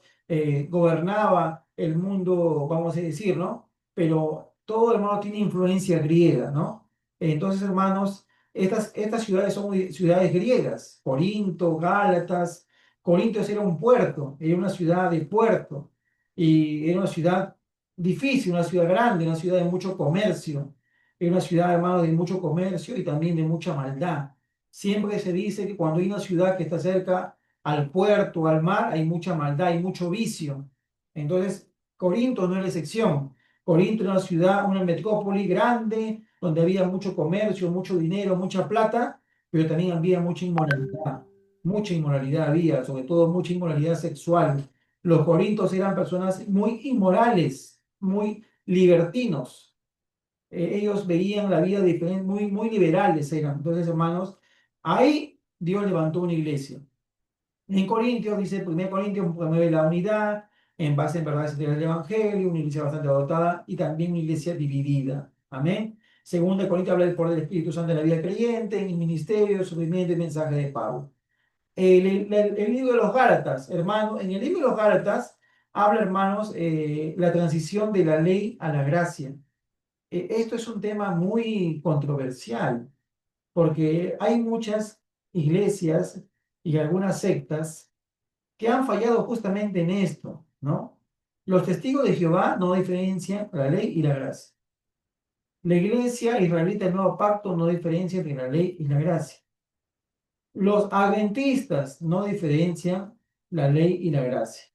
gobernaba el mundo, vamos a decir, ¿no? Pero todo, hermano, tiene influencia griega, ¿no? Entonces, hermanos, estas ciudades son ciudades griegas, Corinto, Gálatas. Corinto era un puerto, era una ciudad de puerto, y era una ciudad difícil, una ciudad grande, una ciudad de mucho comercio, era una ciudad, hermano, de mucho comercio y también de mucha maldad. Siempre se dice que cuando hay una ciudad que está cerca al puerto, al mar, hay mucha maldad, hay mucho vicio. Entonces, Corinto no es la excepción. Corinto era una ciudad, una metrópoli grande, donde había mucho comercio, mucho dinero, mucha plata, pero también había mucha inmoralidad. Mucha inmoralidad había, sobre todo mucha inmoralidad sexual. Los corintos eran personas muy inmorales, muy libertinos. Ellos veían la vida diferente, muy, muy liberales eran. Entonces, hermanos, ahí Dios levantó una iglesia. En Corintios dice, 1 Corintios promueve la unidad en base en verdades del Evangelio, una iglesia bastante dotada y también una iglesia dividida. Amén. 2 Corintios habla del poder del Espíritu Santo en la vida creyente, en el ministerio, el sufrimiento y mensaje de Pablo. El libro de los Gálatas, hermano, en el libro de los Gálatas habla, hermanos, la transición de la ley a la gracia. Esto es un tema muy controversial porque hay muchas iglesias y algunas sectas que han fallado justamente en esto, ¿no? Los testigos de Jehová no diferencian la ley y la gracia. La iglesia israelita del nuevo pacto no diferencia entre la ley y la gracia. Los adventistas no diferencian la ley y la gracia.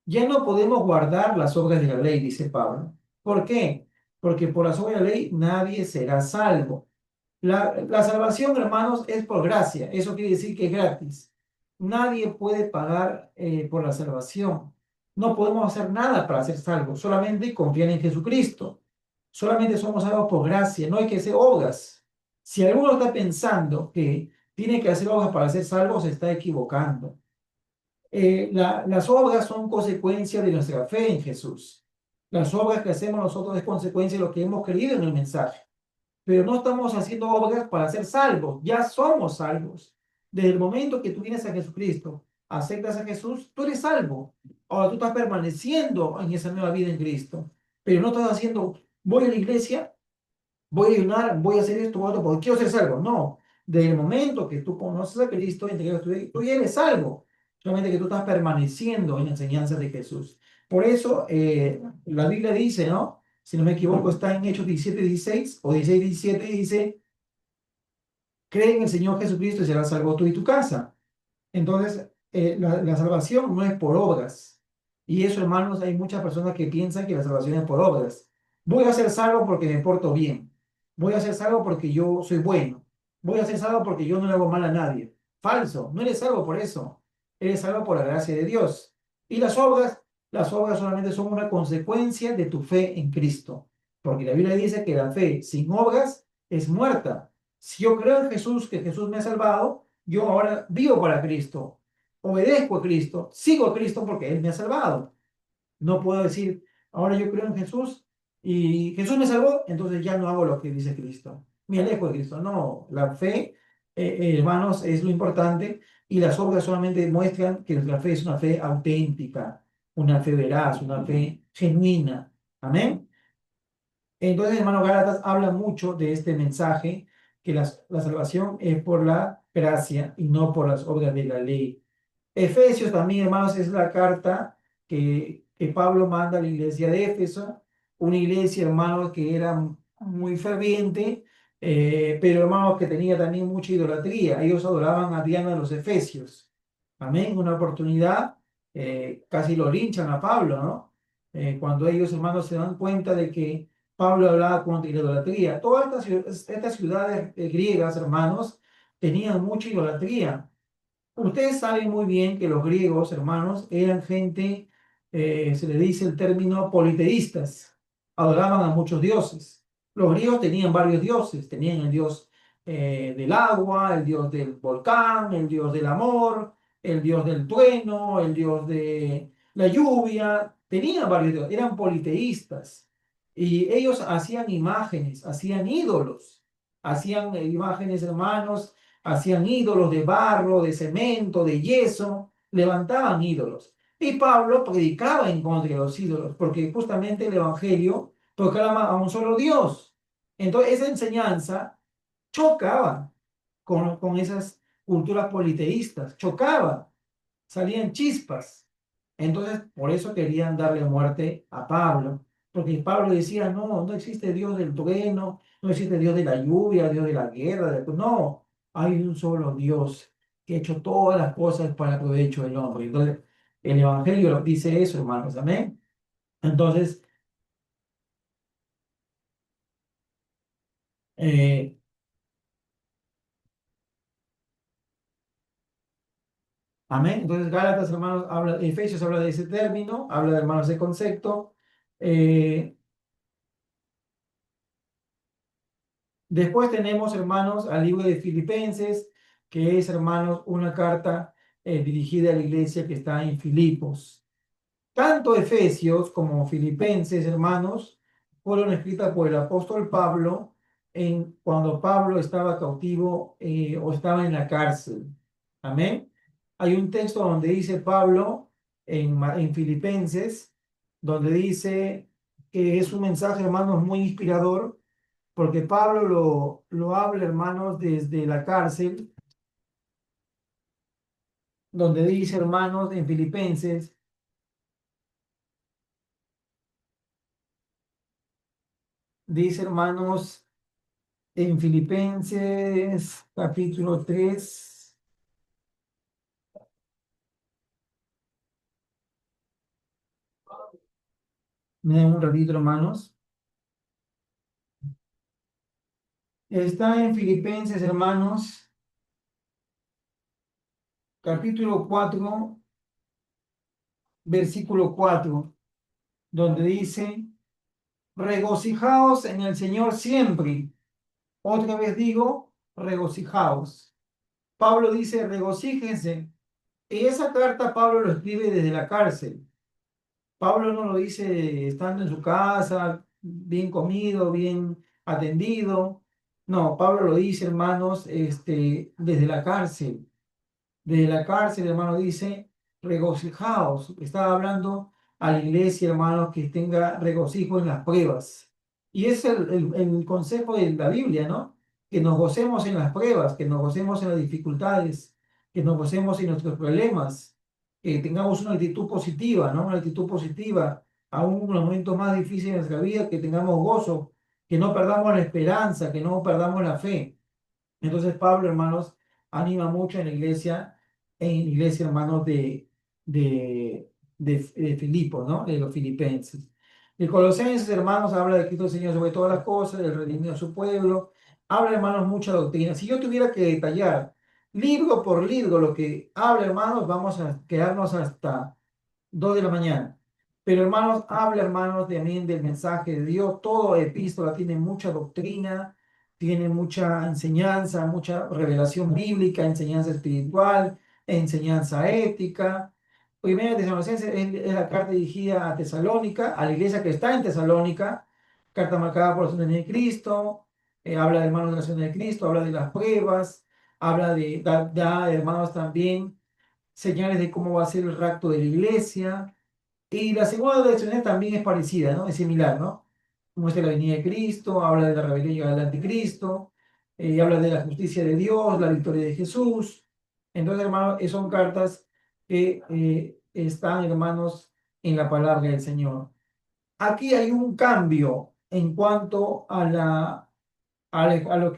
Ya no podemos guardar las obras de la ley, dice Pablo. ¿Por qué? Porque por las obras de la ley nadie será salvo. La salvación, hermanos, es por gracia. Eso quiere decir que es gratis. Nadie puede pagar por la salvación. No podemos hacer nada para ser salvos. Solamente confiar en Jesucristo. Solamente somos salvos por gracia. No hay que hacer obras. Si alguno está pensando que tiene que hacer obras para ser salvo, se está equivocando. Las obras son consecuencia de nuestra fe en Jesús. Las obras que hacemos nosotros es consecuencia de lo que hemos creído en el mensaje. Pero no estamos haciendo obras para ser salvos, ya somos salvos. Desde el momento que tú vienes a Jesucristo, aceptas a Jesús, tú eres salvo. Ahora tú estás permaneciendo en esa nueva vida en Cristo, pero no estás haciendo, voy a la iglesia, voy a ayunar, voy a hacer esto, voy a otro, porque quiero ser salvo. No, desde el momento que tú conoces a Cristo, tú ya eres salvo, solamente que tú estás permaneciendo en la enseñanza de Jesús. Por eso la Biblia dice, ¿no? Si no me equivoco, está en Hechos 17:16 o 16:17, dice, cree en el Señor Jesucristo y serás salvo tú y tu casa. Entonces, la salvación no es por obras. Y eso, hermanos, hay muchas personas que piensan que la salvación es por obras. Voy a ser salvo porque me porto bien. Voy a ser salvo porque yo soy bueno. Voy a ser salvo porque yo no le hago mal a nadie. Falso, no eres salvo por eso. Eres salvo por la gracia de Dios. Y las obras solamente son una consecuencia de tu fe en Cristo. Porque la Biblia dice que la fe sin obras es muerta. Si yo creo en Jesús, que Jesús me ha salvado, yo ahora vivo para Cristo, obedezco a Cristo, sigo a Cristo porque Él me ha salvado. No puedo decir, ahora yo creo en Jesús y Jesús me salvó, entonces ya no hago lo que dice Cristo. Me alejo de Cristo. No, la fe, hermanos, es lo importante y las obras solamente muestran que nuestra fe es una fe auténtica, una fe veraz, una fe genuina. Amén. Entonces, hermano Gálatas habla mucho de este mensaje, que la salvación es por la gracia y no por las obras de la ley. Efesios también, hermanos, es la carta que Pablo manda a la iglesia de Éfeso, una iglesia, hermanos, que era muy ferviente, pero hermanos que tenía también mucha idolatría. Ellos adoraban a Diana de los Efesios. Amén. Una oportunidad, casi lo linchan a Pablo, ¿no? Cuando ellos, hermanos, se dan cuenta de que Pablo hablaba contra la idolatría. Todas estas ciudades griegas, hermanos, tenían mucha idolatría. Ustedes saben muy bien que los griegos, hermanos, eran gente, se le dice el término politeístas, adoraban a muchos dioses. Los griegos tenían varios dioses, tenían el dios del agua, el dios del volcán, el dios del amor, el dios del trueno, el dios de la lluvia, tenían varios dioses, eran politeístas. Y ellos hacían imágenes, hacían ídolos, hacían imágenes, hermanos, hacían ídolos de barro, de cemento, de yeso, levantaban ídolos. Y Pablo predicaba en contra de los ídolos, porque justamente el Evangelio proclama a un solo Dios. Entonces, esa enseñanza chocaba con esas culturas politeístas, chocaba, salían chispas. Entonces, por eso querían darle muerte a Pablo, porque Pablo decía, no, no existe Dios del trueno, no existe Dios de la lluvia, Dios de la guerra, no, hay un solo Dios que ha hecho todas las cosas para el provecho del hombre. Entonces, el Evangelio dice eso, hermanos, amén. Entonces, eh, amén. Entonces, Gálatas, hermanos, habla, Efesios habla de ese término, habla de hermanos de concepto. Eh, Después tenemos, hermanos, al libro de Filipenses, que es, hermanos, una carta dirigida a la iglesia que está en Filipos. Tanto Efesios como Filipenses, hermanos, fueron escritas por el apóstol Pablo cuando Pablo estaba cautivo o estaba en la cárcel. Amén. Hay un texto donde dice Pablo en Filipenses, donde dice que es un mensaje, hermanos, muy inspirador porque Pablo lo habla, hermanos, desde la cárcel, donde dice, hermanos, en Filipenses, dice, hermanos, en Filipenses capítulo 3, me den un ratito, hermanos, está en Filipenses, hermanos, capítulo 4, versículo 4, donde dice, regocijaos en el Señor siempre. Otra vez digo, regocijaos. Pablo dice, regocíjense. Y esa carta Pablo lo escribe desde la cárcel. Pablo no lo dice estando en su casa, bien comido, bien atendido. No, Pablo lo dice, hermanos, desde la cárcel. Desde la cárcel, hermano, dice, regocijaos. Estaba hablando a la iglesia, hermanos, que tenga regocijo en las pruebas. Y es el consejo de la Biblia, ¿no? Que nos gocemos en las pruebas, que nos gocemos en las dificultades, que nos gocemos en nuestros problemas, que tengamos una actitud positiva, ¿no? Una actitud positiva, aún en los momentos más difíciles de nuestra vida, que tengamos gozo, que no perdamos la esperanza, que no perdamos la fe. Entonces Pablo, hermanos, anima mucho en la iglesia, hermanos, de Filipos, ¿no? De los filipenses. El Colosenses, hermanos, habla de Cristo el Señor sobre todas las cosas, del redimido de su pueblo. Habla, hermanos, mucha doctrina. Si yo tuviera que detallar libro por libro lo que habla, hermanos, vamos a quedarnos hasta 2 de la mañana. Pero hermanos, habla hermanos también del mensaje de Dios. Todo epístola tiene mucha doctrina, tiene mucha enseñanza, mucha revelación bíblica, enseñanza espiritual, enseñanza ética. Primera de Tesalonicenses es la carta dirigida a Tesalónica, a la iglesia que está en Tesalónica, carta marcada por la Santa de Cristo, habla de hermanos de la Santa de Cristo, habla de las pruebas, habla da hermanos también señales de cómo va a ser el rapto de la iglesia. Y la segunda lección también es parecida, ¿no? Es similar, ¿no? Muestra la venida de Cristo, habla de la rebelión del anticristo, habla de la justicia de Dios, la victoria de Jesús. Entonces, hermanos, son cartas que están, hermanos, en la palabra del Señor. Aquí hay un cambio en cuanto a lo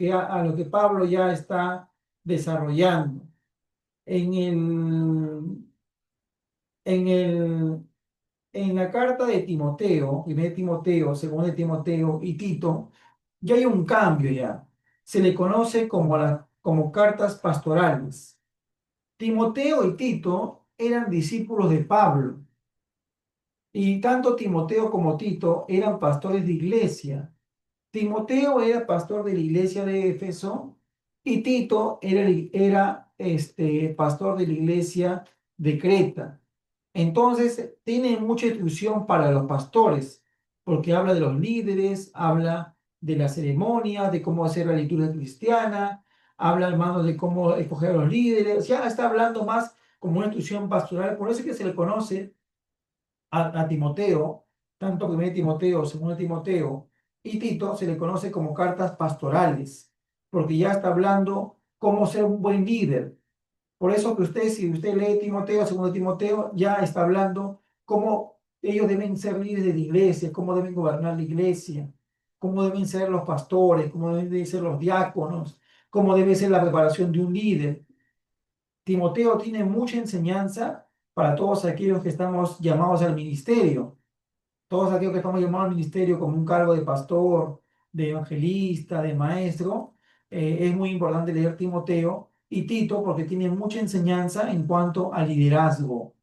que Pablo ya está desarrollando. En el, en el, en la carta de Timoteo, 1 Timoteo, 2 Timoteo y Tito, ya hay un cambio ya. Se le conoce como cartas pastorales. Timoteo y Tito eran discípulos de Pablo y tanto Timoteo como Tito eran pastores de iglesia. Timoteo era pastor de la iglesia de Éfeso y Tito era pastor de la iglesia de Creta. Entonces, tiene mucha instrucción para los pastores, porque habla de los líderes, habla de la ceremonia, de cómo hacer la liturgia cristiana, habla, hermano, de cómo escoger a los líderes. Ya está hablando más como una instrucción pastoral. Por eso es que se le conoce a Timoteo, tanto 1 Timoteo, 2 Timoteo y Tito, se le conoce como cartas pastorales, porque ya está hablando cómo ser un buen líder. Por eso que usted, si usted lee Timoteo, 2 Timoteo, ya está hablando cómo ellos deben ser líderes de la iglesia, cómo deben gobernar la iglesia, cómo deben ser los pastores, cómo deben ser los diáconos, cómo debe ser la preparación de un líder. Timoteo tiene mucha enseñanza para todos aquellos que estamos llamados al ministerio, todos aquellos que estamos llamados al ministerio como un cargo de pastor, de evangelista, de maestro. Es muy importante leer Timoteo y Tito porque tiene mucha enseñanza en cuanto al liderazgo.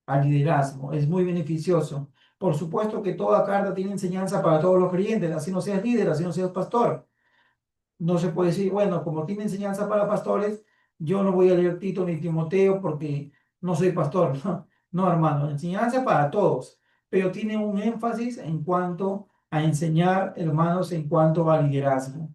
Al liderazgo, es muy beneficioso. Por supuesto que toda carta tiene enseñanza para todos los creyentes, así no seas líder, así no seas pastor. No se puede decir, bueno, como tiene enseñanza para pastores, yo no voy a leer Tito ni Timoteo porque no soy pastor. No, hermano, enseñanza para todos, pero tiene un énfasis en cuanto a enseñar, hermanos, en cuanto a liderazgo.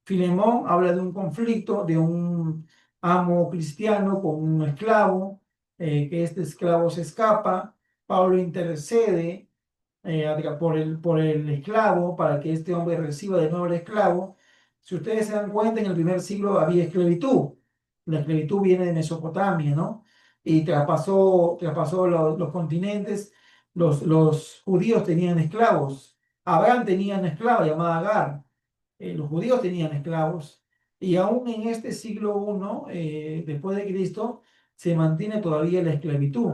Filemón habla de un conflicto de un amo cristiano con un esclavo, que este esclavo se escapa. Pablo intercede por el esclavo, para que este hombre reciba de nuevo el esclavo. Si ustedes se dan cuenta, en el primer siglo había esclavitud. La esclavitud viene de Mesopotamia, ¿no? Y traspasó los continentes. Los judíos tenían esclavos. Abraham tenía una esclava llamada Agar. Los judíos tenían esclavos. Y aún en este siglo I, después de Cristo, se mantiene todavía la esclavitud.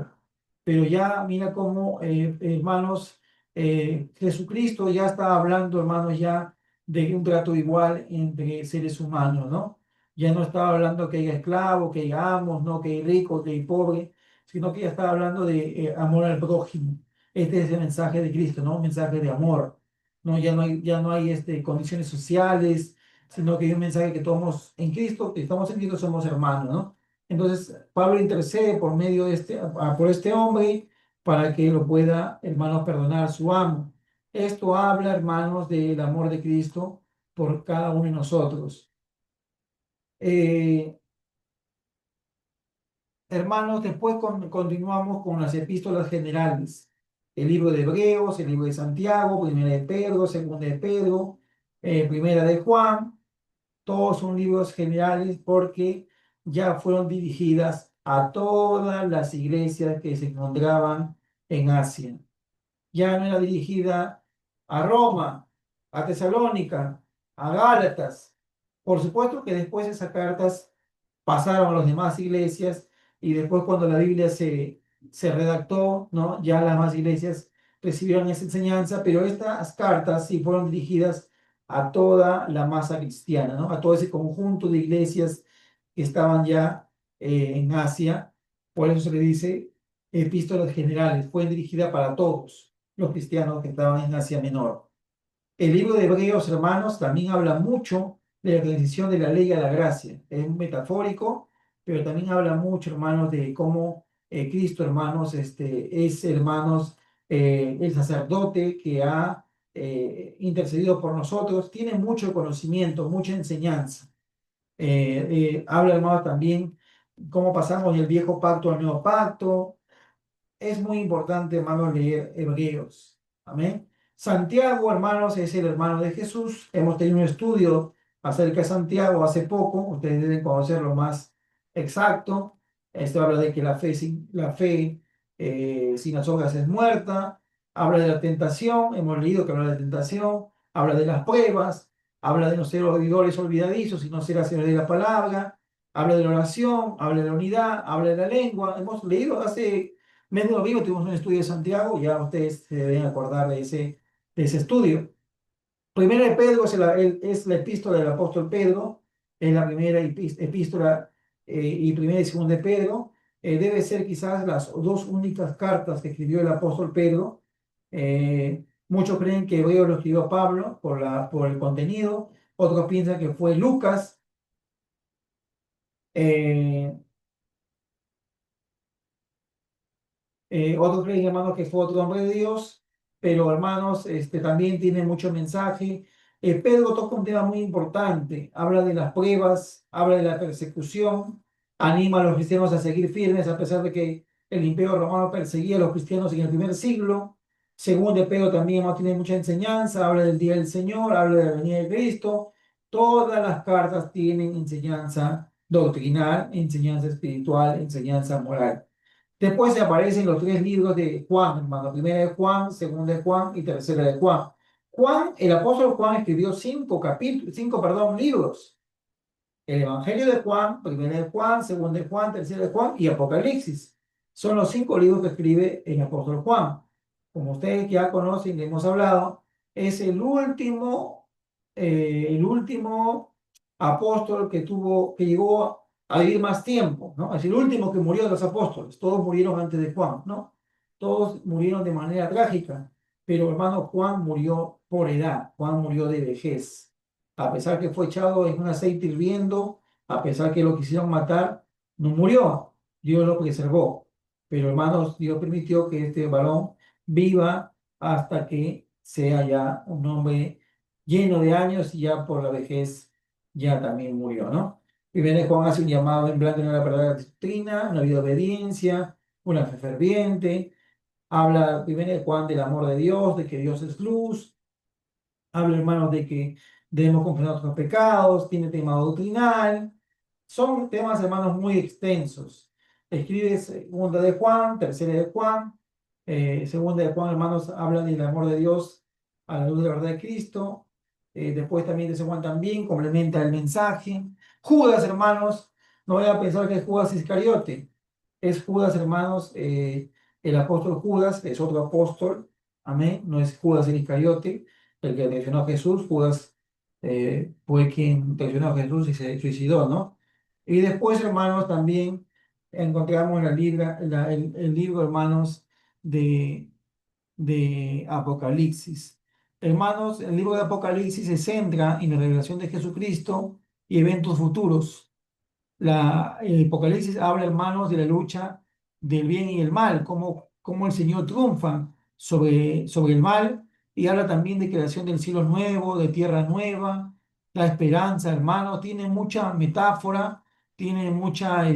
Pero ya mira cómo, hermanos, Jesucristo ya está hablando, hermanos, ya de un trato igual entre seres humanos, ¿no? Ya no estaba hablando que haya esclavos, que haya amos, no que hay rico, que hay pobre, sino que ya estaba hablando de amor al prójimo. Este es el mensaje de Cristo, ¿no? Un mensaje de amor. No, ya no hay condiciones sociales, sino que hay un mensaje que todos en Cristo, que estamos en Cristo, somos hermanos, ¿no? Entonces, Pablo intercede por medio de por este hombre para que lo pueda, hermanos, perdonar su amo. Esto habla, hermanos, del amor de Cristo por cada uno de nosotros. Eh, Hermanos, después continuamos con las epístolas generales. El libro de Hebreos, el libro de Santiago, primera de Pedro, segunda de Pedro, primera de Juan. Todos son libros generales porque ya fueron dirigidas a todas las iglesias que se encontraban en Asia. Ya no era dirigida a Roma, a Tesalónica, a Gálatas. Por supuesto que después esas cartas pasaron a las demás iglesias y después cuando la Biblia se redactó, ¿no? Ya las demás iglesias recibieron esa enseñanza, pero estas cartas sí fueron dirigidas a toda la masa cristiana, ¿no? A todo ese conjunto de iglesias que estaban ya en Asia. Por eso se le dice epístolas generales, fue dirigida para todos los cristianos que estaban en Asia Menor. El libro de Hebreos, hermanos, también habla mucho de la transición de la ley a la gracia. Es metafórico, pero también habla mucho, hermanos, de cómo Cristo, hermanos, es, hermanos, el sacerdote que ha intercedido por nosotros. Tiene mucho conocimiento, mucha enseñanza. Habla, hermanos, también cómo pasamos del viejo pacto al nuevo pacto. Es muy importante, hermanos, leer Hebreos. Amén. Santiago, hermanos, es el hermano de Jesús. Hemos tenido un estudio acerca de Santiago hace poco. Ustedes deben conocerlo más exacto. Esto habla de que la fe sin las obras es muerta. Habla de la tentación. Hemos leído que habla de tentación. Habla de las pruebas. habla de no ser oidores olvidadizos, sino ser hacedores de la palabra, habla de la oración, habla de la unidad, habla de la lengua. Hemos leído hace mes de domingo, tuvimos un estudio de Santiago, ya ustedes se deben acordar de ese estudio. Primera de Pedro es la epístola del apóstol Pedro, es la primera epístola y primera y segunda de Pedro. Debe ser quizás las dos únicas cartas que escribió el apóstol Pedro. Muchos creen que Hebreo lo escribió Pablo por el contenido, otros piensan que fue Lucas. eh, Otros creen, hermanos, que fue otro hombre de Dios, pero hermanos, también tiene mucho mensaje. Pedro toca un tema muy importante, habla de las pruebas, habla de la persecución, anima a los cristianos a seguir firmes a pesar de que el imperio romano perseguía a los cristianos en el primer siglo. Según de Pedro también no tiene mucha enseñanza, habla del día del Señor, habla de la venida de Cristo. Todas las cartas tienen enseñanza doctrinal, enseñanza espiritual, enseñanza moral. Después se aparecen los tres libros de Juan, hermano. Primera de Juan, segunda de Juan y tercera de Juan. El apóstol Juan escribió cinco libros. El Evangelio de Juan, primera de Juan, segunda de Juan, tercera de Juan y Apocalipsis. Son los cinco libros que escribe el apóstol Juan. Como ustedes ya conocen, le hemos hablado, es el último apóstol que llegó a vivir más tiempo, ¿no? Es el último que murió de los apóstoles. Todos murieron antes de Juan, ¿no? Todos murieron de manera trágica, pero hermano, Juan murió por edad, Juan murió de vejez. A pesar que fue echado en un aceite hirviendo, a pesar que lo quisieron matar, no murió. Dios lo preservó. Pero hermanos, Dios permitió que este varón viva hasta que sea ya un hombre lleno de años y ya por la vejez ya también murió, ¿no? Primero de Juan hace un llamado en blanco en la verdadera doctrina, una vida de obediencia, una fe ferviente. Habla primero de Juan del amor de Dios, de que Dios es luz. Habla, hermanos, de que debemos confesar nuestros pecados, tiene tema doctrinal. Son temas, hermanos, muy extensos. Escribe segunda de Juan, tercera de Juan. Segunda de Juan, hermanos, habla del amor de Dios a la luz de la verdad de Cristo. Después también de Juan también complementa el mensaje. Judas, hermanos, no voy a pensar que es Judas Iscariote. Es Judas, hermanos, el apóstol Judas, es otro apóstol. Amén. No es Judas el Iscariote el que traicionó a Jesús. Judas fue quien traicionó a Jesús y se suicidó, ¿no? Y después, hermanos, también encontramos el libro, hermanos, de, de Apocalipsis. Hermanos, el libro de Apocalipsis se centra en la revelación de Jesucristo y eventos futuros. El Apocalipsis habla, hermanos, de la lucha del bien y el mal, cómo el Señor triunfa sobre el mal, y habla también de creación del cielo nuevo, de tierra nueva, la esperanza, hermanos, tiene mucha metáfora, tiene muchas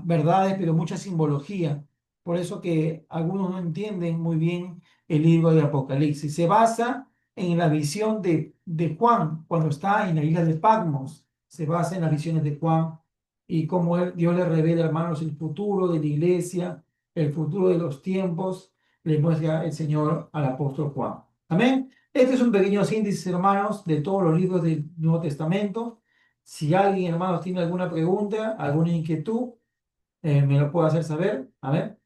verdades, pero mucha simbología. Por eso que algunos no entienden muy bien el libro de Apocalipsis. Se basa en la visión de Juan cuando está en la isla de Patmos. Se basa en las visiones de Juan y cómo Dios le revela, hermanos, el futuro de la iglesia, el futuro de los tiempos, le muestra el Señor al apóstol Juan. Amén. Este es un pequeño síntesis, hermanos, de todos los libros del Nuevo Testamento. Si alguien, hermanos, tiene alguna pregunta, alguna inquietud, me lo puede hacer saber. A ver.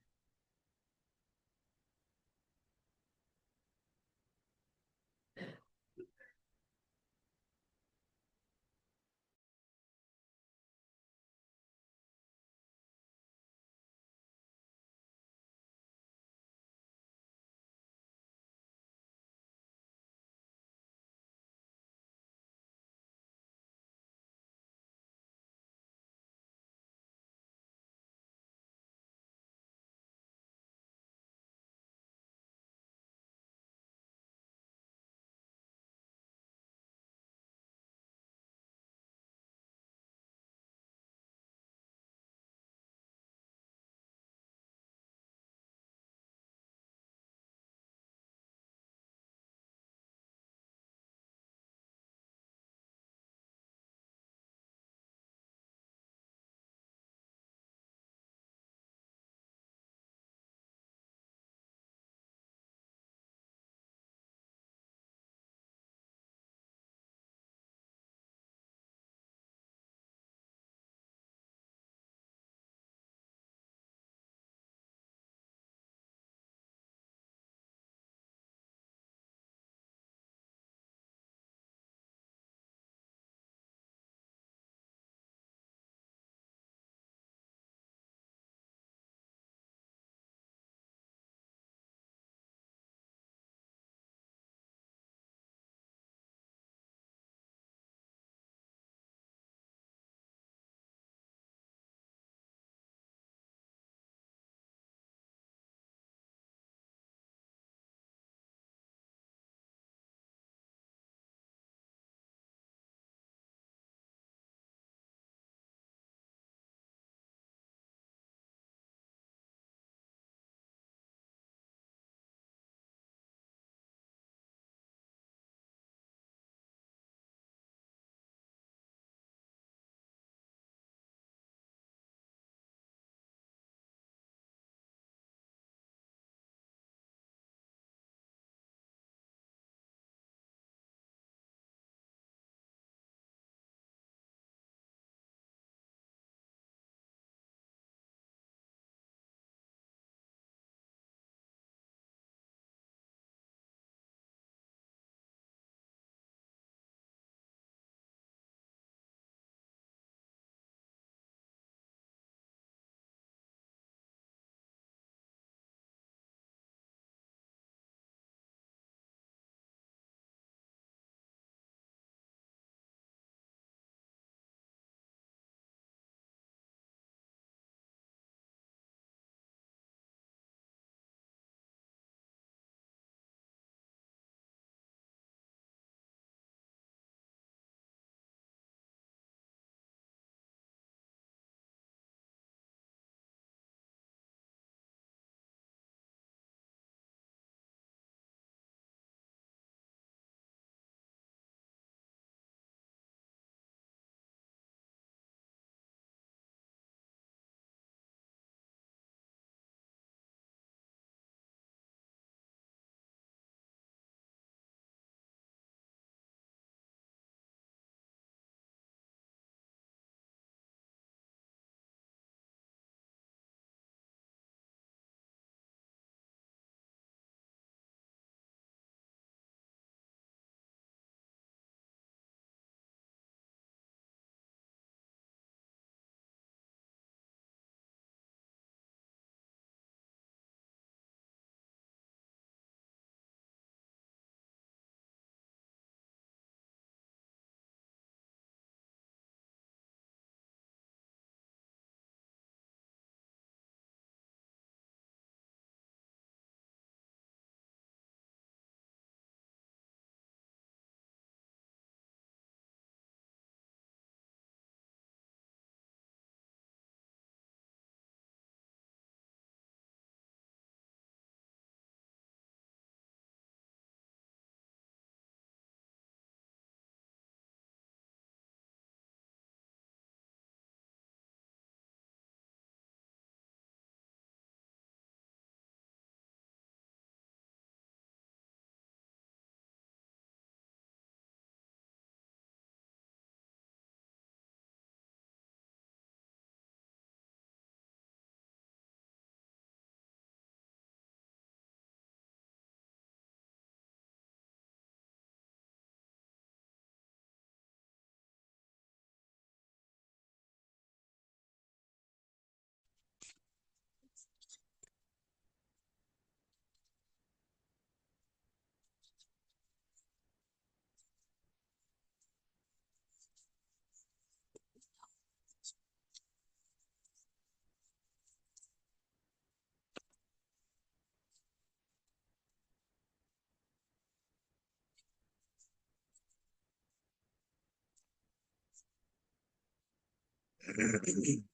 Estoy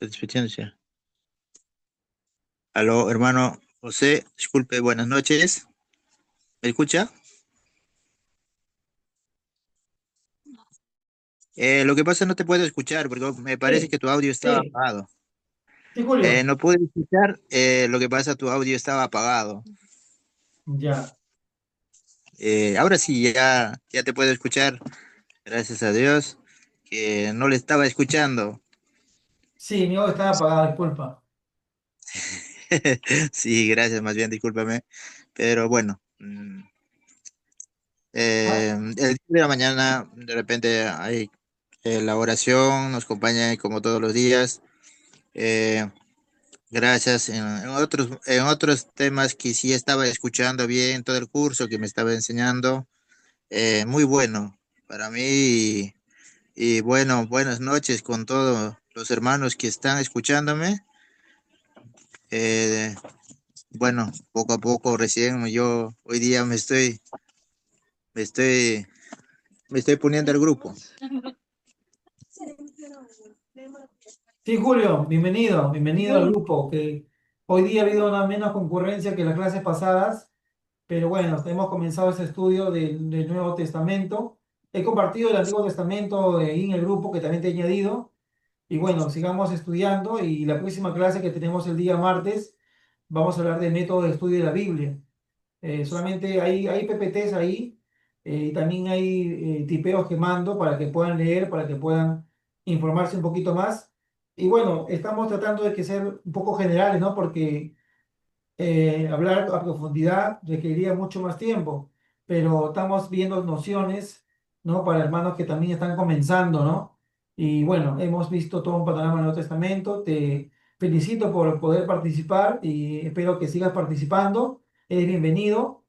discutiendo. Aló, hermano José, disculpe, buenas noches. ¿Me escucha? Lo que pasa no te puedo escuchar porque me parece Sí, que tu audio estaba sí, apagado. sí, Julio. No pude escuchar, lo que pasa tu audio estaba apagado. Ya. Ahora sí, ya te puedo escuchar, gracias a Dios, que no le estaba escuchando. Sí, mi audio estaba apagado, disculpa. Sí, gracias, más bien, discúlpame. Pero bueno, Ah, el día de la mañana, de repente hay la oración, nos acompaña como todos los días. Eh, Gracias. En otros temas que sí estaba escuchando bien todo el curso que me estaba enseñando, muy bueno para mí y bueno, buenas noches con todos los hermanos que están escuchándome. Eh, bueno, poco a poco recién yo hoy día me estoy, me estoy poniendo al grupo. sí, Julio, bienvenido, bienvenido al grupo, que hoy día ha habido una menos concurrencia que las clases pasadas, pero bueno, hemos comenzado este estudio del Nuevo Testamento. He compartido el Antiguo Testamento ahí en el grupo que también te he añadido. Y bueno, sigamos estudiando y la próxima clase que tenemos el día martes vamos a hablar del método de estudio de la Biblia. Solamente hay PPTs ahí y también hay tipeos que mando para que puedan leer, para que puedan informarse un poquito más. Y bueno, estamos tratando de que ser un poco generales, ¿no? Porque hablar a profundidad requeriría mucho más tiempo, pero estamos viendo nociones, ¿no? Para hermanos que también están comenzando, ¿no? Y bueno, hemos visto todo un panorama del Nuevo Testamento. Te felicito por poder participar y espero que sigas participando. Eres bienvenido.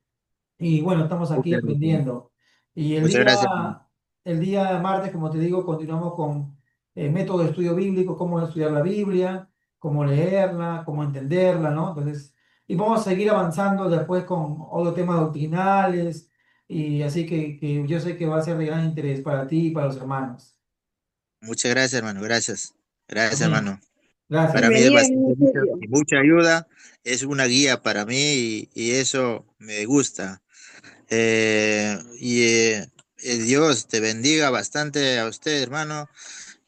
Y bueno, estamos aquí Muchas gracias. aprendiendo. Y Muchas gracias. el día martes, como te digo, continuamos con el método de estudio bíblico, cómo estudiar la Biblia, cómo leerla, cómo entenderla, ¿no? Entonces, y vamos a seguir avanzando después con otros temas doctrinales, y así que yo sé que va a ser de gran interés para ti y para los hermanos. Muchas gracias, hermano. Gracias. Gracias, Amén. hermano. Para Gracias. mí es Bienvenido, bastante hermano Julio. mucha ayuda, es una guía para mí y eso me gusta. Dios te bendiga bastante a usted, hermano,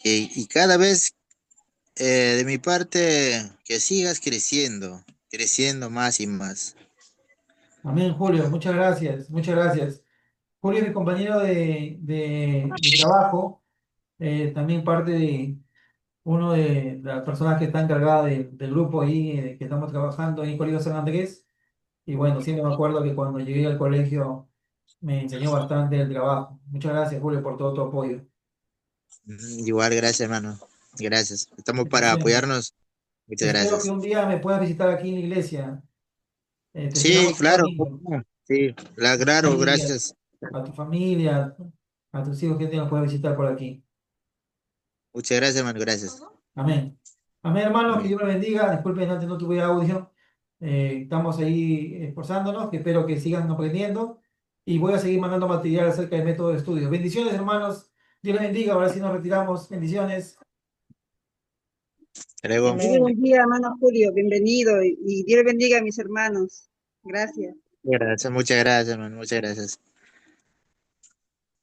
y cada vez de mi parte que sigas creciendo, creciendo más y más. Amén, Julio. Muchas gracias. Muchas gracias. Julio es mi compañero de trabajo, también parte de uno de las personas que está encargada del grupo ahí, que estamos trabajando en el Colegio San Andrés. Y bueno, siempre me acuerdo que cuando llegué al colegio me enseñó bastante el trabajo. Muchas gracias, Julio, por todo tu apoyo. Igual, gracias, hermano. Gracias. Estamos para Bendiciones. apoyarnos. Muchas Espero que gracias. un día me puedas visitar aquí en la iglesia. Te Sí, esperamos un claro. domingo. Sí, Un claro, día. gracias. A tu familia, a tus hijos que te los puedes visitar por aquí. Muchas gracias, hermano. Gracias. Amén. Amén, hermanos, que Amén. Dios me bendiga. Disculpen, antes no tuve audio. Estamos ahí esforzándonos, que espero que sigan aprendiendo. Y voy a seguir mandando material acerca del método de estudio. Bendiciones, hermanos. Dios les bendiga. Ahora sí nos retiramos. Bendiciones. Hasta luego. Dios le bendiga, hermano Julio. Bienvenido y Dios le bendiga a mis hermanos. Gracias. Gracias, muchas gracias, hermano. Muchas gracias.